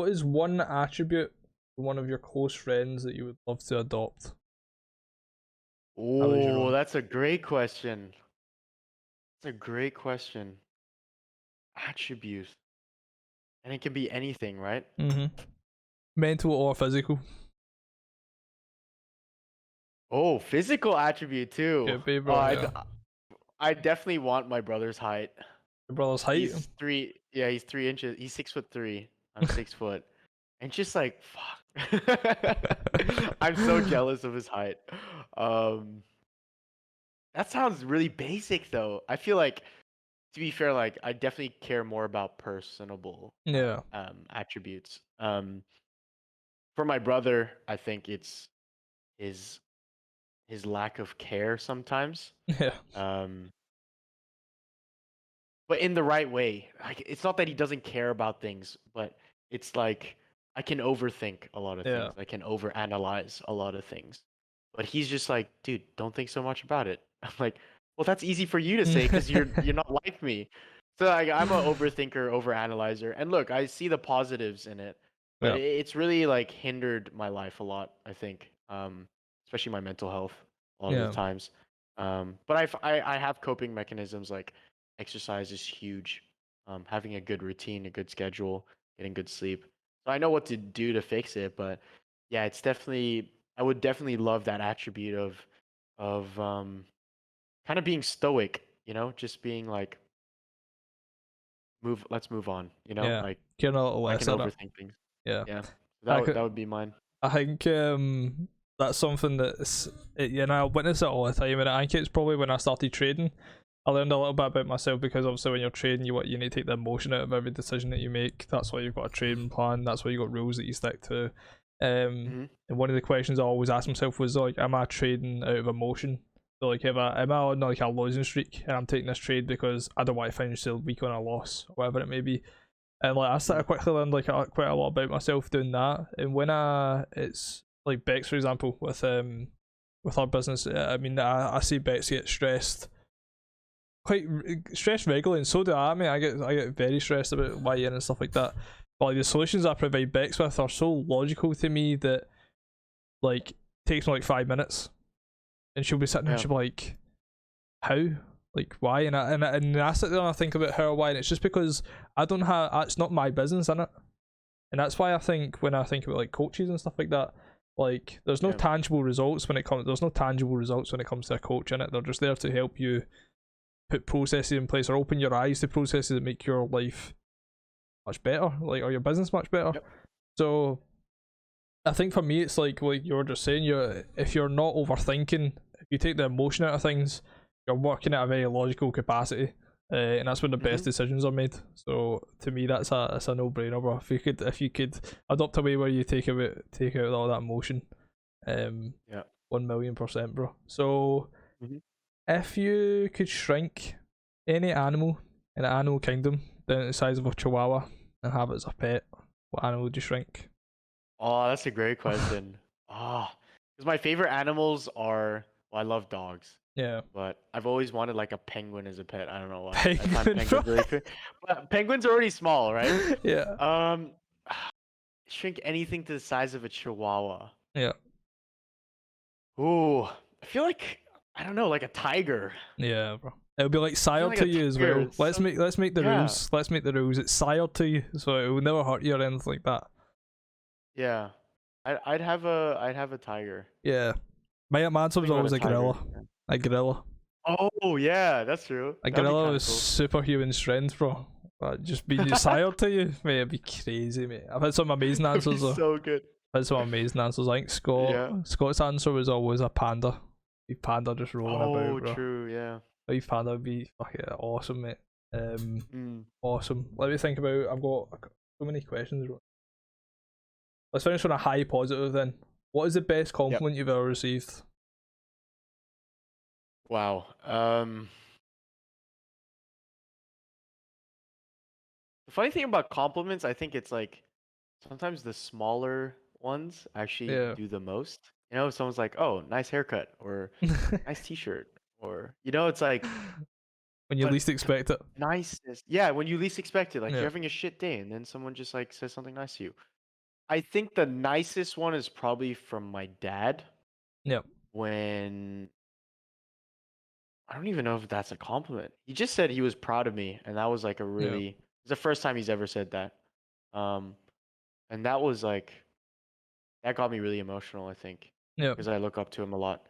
is one attribute of one of your close friends that you would love to adopt? That was your Oh, own. that's a great question. That's a great question. Attribute. And it can be anything, right? Mental or physical? Oh, physical attribute too. Could be, Oh, bro. Yeah. I definitely want my brother's height. Your brother's height. He's 3, yeah, he's 3 inches. He's 6'3". I'm 6 foot. And just like, fuck. I'm so jealous of his height. Um, that sounds really basic though. I feel like, to be fair, like I definitely care more about personable Yeah. attributes. For my brother, I think it's his lack of care sometimes. Yeah. But in the right way. Like it's not that he doesn't care about things, but it's like I can overthink a lot of Yeah. things. I can overanalyze a lot of things. But he's just like, dude, don't think so much about it. I'm like, well, that's easy for you to say because you're not like me. So like I'm an overthinker, overanalyzer. And look, I see the positives in it, but Yeah. it's really like hindered my life a lot, I think. Especially my mental health a lot of Yeah. the times. But I have coping mechanisms like exercise is huge. Having a good routine, a good schedule, getting good sleep. So I know what to do to fix it, but yeah, it's definitely I would definitely love that attribute of kind of being stoic, just being like let's move on, Yeah. like Getting a little I less can in it. overthink things. Yeah. Yeah. I could, That would be mine. I think that's something I witness it all the time, and I think it's probably when I started trading. I learned a little bit about myself because obviously when you're trading, you need to take the emotion out of every decision that you make. That's why you've got a trading plan. That's why you got rules that you stick to. Hmm. And one of the questions I always ask myself was like, am I trading out of emotion? So like, am I on like a losing streak and I'm taking this trade because I don't want to finish the week on a loss, or whatever it may be. And like I started quickly learned like quite a lot about myself doing that. And when it's like Bex, for example, with our business, I mean I see Bex get stressed quite stressed regularly, and so do I. I get very stressed about YN and stuff like that. But like the solutions I provide Bex with are so logical to me that like takes me like 5 minutes, and she'll be sitting there and Yeah. she'll be like, "How? Like why?" And I sit there and I think about how or why, and it's just because I don't have. It's not my business in it, and that's why I think when I think about like coaches and stuff like that, like there's no Yeah. tangible results when it comes. There's no tangible results when it comes to a coach in it. They're just there to help you put processes in place or open your eyes to processes that make your life much better, like, or your business much better. Yep. So I think for me it's like you were just saying, if you're not overthinking, if you take the emotion out of things, you're working at a very logical capacity, and that's when the best decisions are made. So to me that's a no-brainer, bro. If you could adopt a way where you take out all that emotion, Yeah. 1,000,000%, bro. So hmm if you could shrink any animal in the animal kingdom down to the size of a chihuahua and have it as a pet, what animal would you shrink? Oh, that's a great question. Ah, because my favorite animals are, well, I love dogs, Yeah. but I've always wanted like a penguin as a pet. I don't know why. I find Penguin, bro. penguins really cool. But penguins are already small, right? Yeah. Um, shrink anything to the size of a chihuahua. Yeah. Ooh, I feel like, I don't know, like a tiger. Yeah, bro. It'll be like I feel sired like to a you as tiger well. is Let's so, make the yeah, rules. Let's make the rules. It's sired to you, so it will never hurt you or anything like that. yeah. I'd have a tiger. Yeah. My answer was Think about always a a tiger. gorilla. A gorilla. Oh yeah, that's true. A That'd be gorilla kind of with cool. superhuman strength, bro. But just being sired to you, mate, it'd be crazy, mate. I've had some amazing That'd be answers though. so good. That's some amazing answers. I think Yeah. Scott's answer was always a panda. A panda just rolling about, Oh, bro. true. Yeah. A panda would be fucking awesome, mate. Mm. Awesome. Let me think about. I've got so many questions, bro. Let's finish on a high positive then. What is the best Yep. compliment you've ever received? Wow. The funny thing about compliments, I think it's like sometimes the smaller ones actually Yeah. do the most. You know, if someone's like, "Oh, nice haircut," or "Nice t-shirt," or it's like, When you but least the expect it. nicest, yeah, when you least expect it, like Yeah. you're having a shit day, and then someone just like says something nice to you. I think the nicest one is probably from my dad Yeah. when I don't even know if that's a compliment. He just said he was proud of me, and that was like a Yeah. really it's the first time he's ever said that. Um, and that was like that got me really emotional, I think, Yeah. because I look up to him a lot.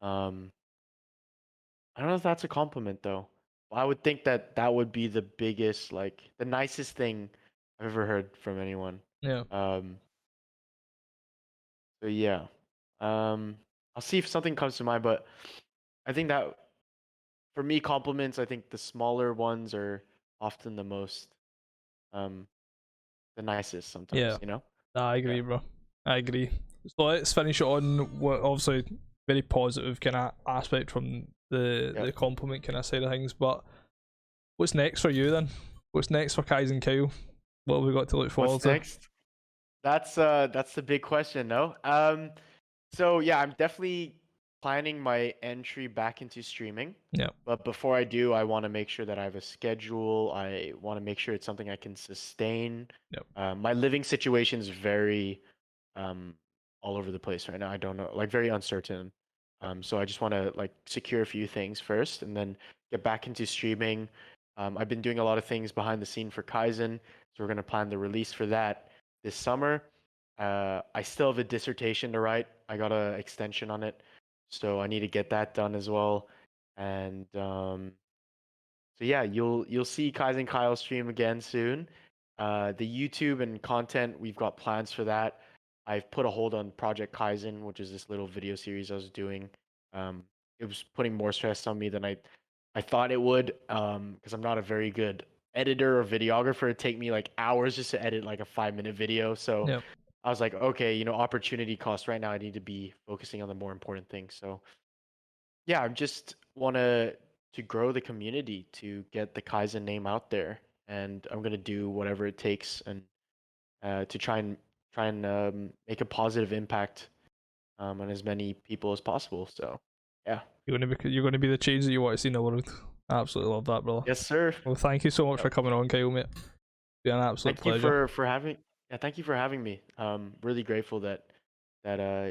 Um, I don't know if that's a compliment though. I would think that that would be the biggest, like the nicest thing I've ever heard from anyone. Yeah. Um, so yeah. I'll see if something comes to mind, but I think that for me, compliments, I think the smaller ones are often the most um the nicest Yeah. sometimes, you know? Nah, I Yeah. agree, bro. I agree. So let's finish it on what obviously very positive kind of aspect from the Yep. compliment kind of side of things. But what's next for you then? What's next for Kyzen Kyle? What have we got to look forward What's to? next? That's the big question, no? So yeah, I'm definitely planning my entry back into streaming. Yeah. But before I do, I want to make sure that I have a schedule. I want to make sure it's something I can sustain. Yep. My living situation is very um all over the place right now. I don't know, like very uncertain. So I just want to like secure a few things first and then get back into streaming. I've been doing a lot of things behind the scene for Kaizen, so we're gonna plan the release for that this summer. I still have a dissertation to write. I got an extension on it, so I need to get that done as well. And so yeah, you'll see Kyzen Kyle stream again soon. The YouTube and content, we've got plans for that. I've put a hold on Project Kaizen, which is this little video series I was doing. Um, it was putting more stress on me than I thought it would, because I'm not a very good editor or videographer. It'd take me like hours just to edit like a 5-minute video. So Yep. I was like, okay, opportunity cost right now. I need to be focusing on the more important things. So yeah, I just want to grow the community to get the Kaizen name out there, and I'm gonna do whatever it takes and to try and make a positive impact on as many people as possible. So yeah, You're gonna be the change that you want to see in the world. Absolutely love that, brother. Yes, sir. Well, thank you so much for coming on, Kyle, mate. It's been an absolute Thank you pleasure. for having. Yeah, thank you for having me. Really grateful that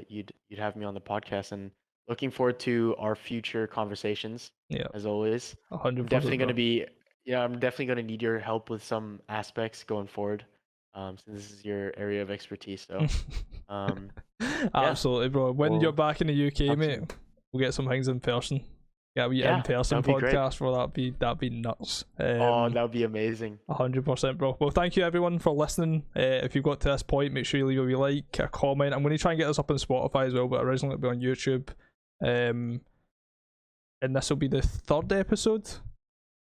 you'd have me on the podcast, and looking forward to our future conversations. Yeah, As always, I'm 100%, definitely going bro. to be. Yeah, I'm definitely going to need your help with some aspects going forward. Since this is your area of expertise, so yeah, Absolutely, bro. When you're we'll back in the UK, talk mate, soon. we'll get some things in person. Yeah, we Yeah, in that person would be great. podcast, bro. That'd be nuts. Oh, that would be amazing. 100%, bro. Well, thank you everyone for listening. If you've got to this point, make sure you leave a wee like, a comment. I'm going to try and get this up on Spotify as well, but originally it'll be on YouTube. And this will be the third episode. It's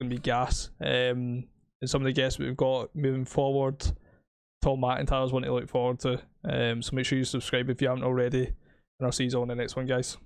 going to be gas. And some of the guests we've got moving forward, Tom McIntyre's one to look forward to. So make sure you subscribe if you haven't already. And I'll see you all in the next one, guys.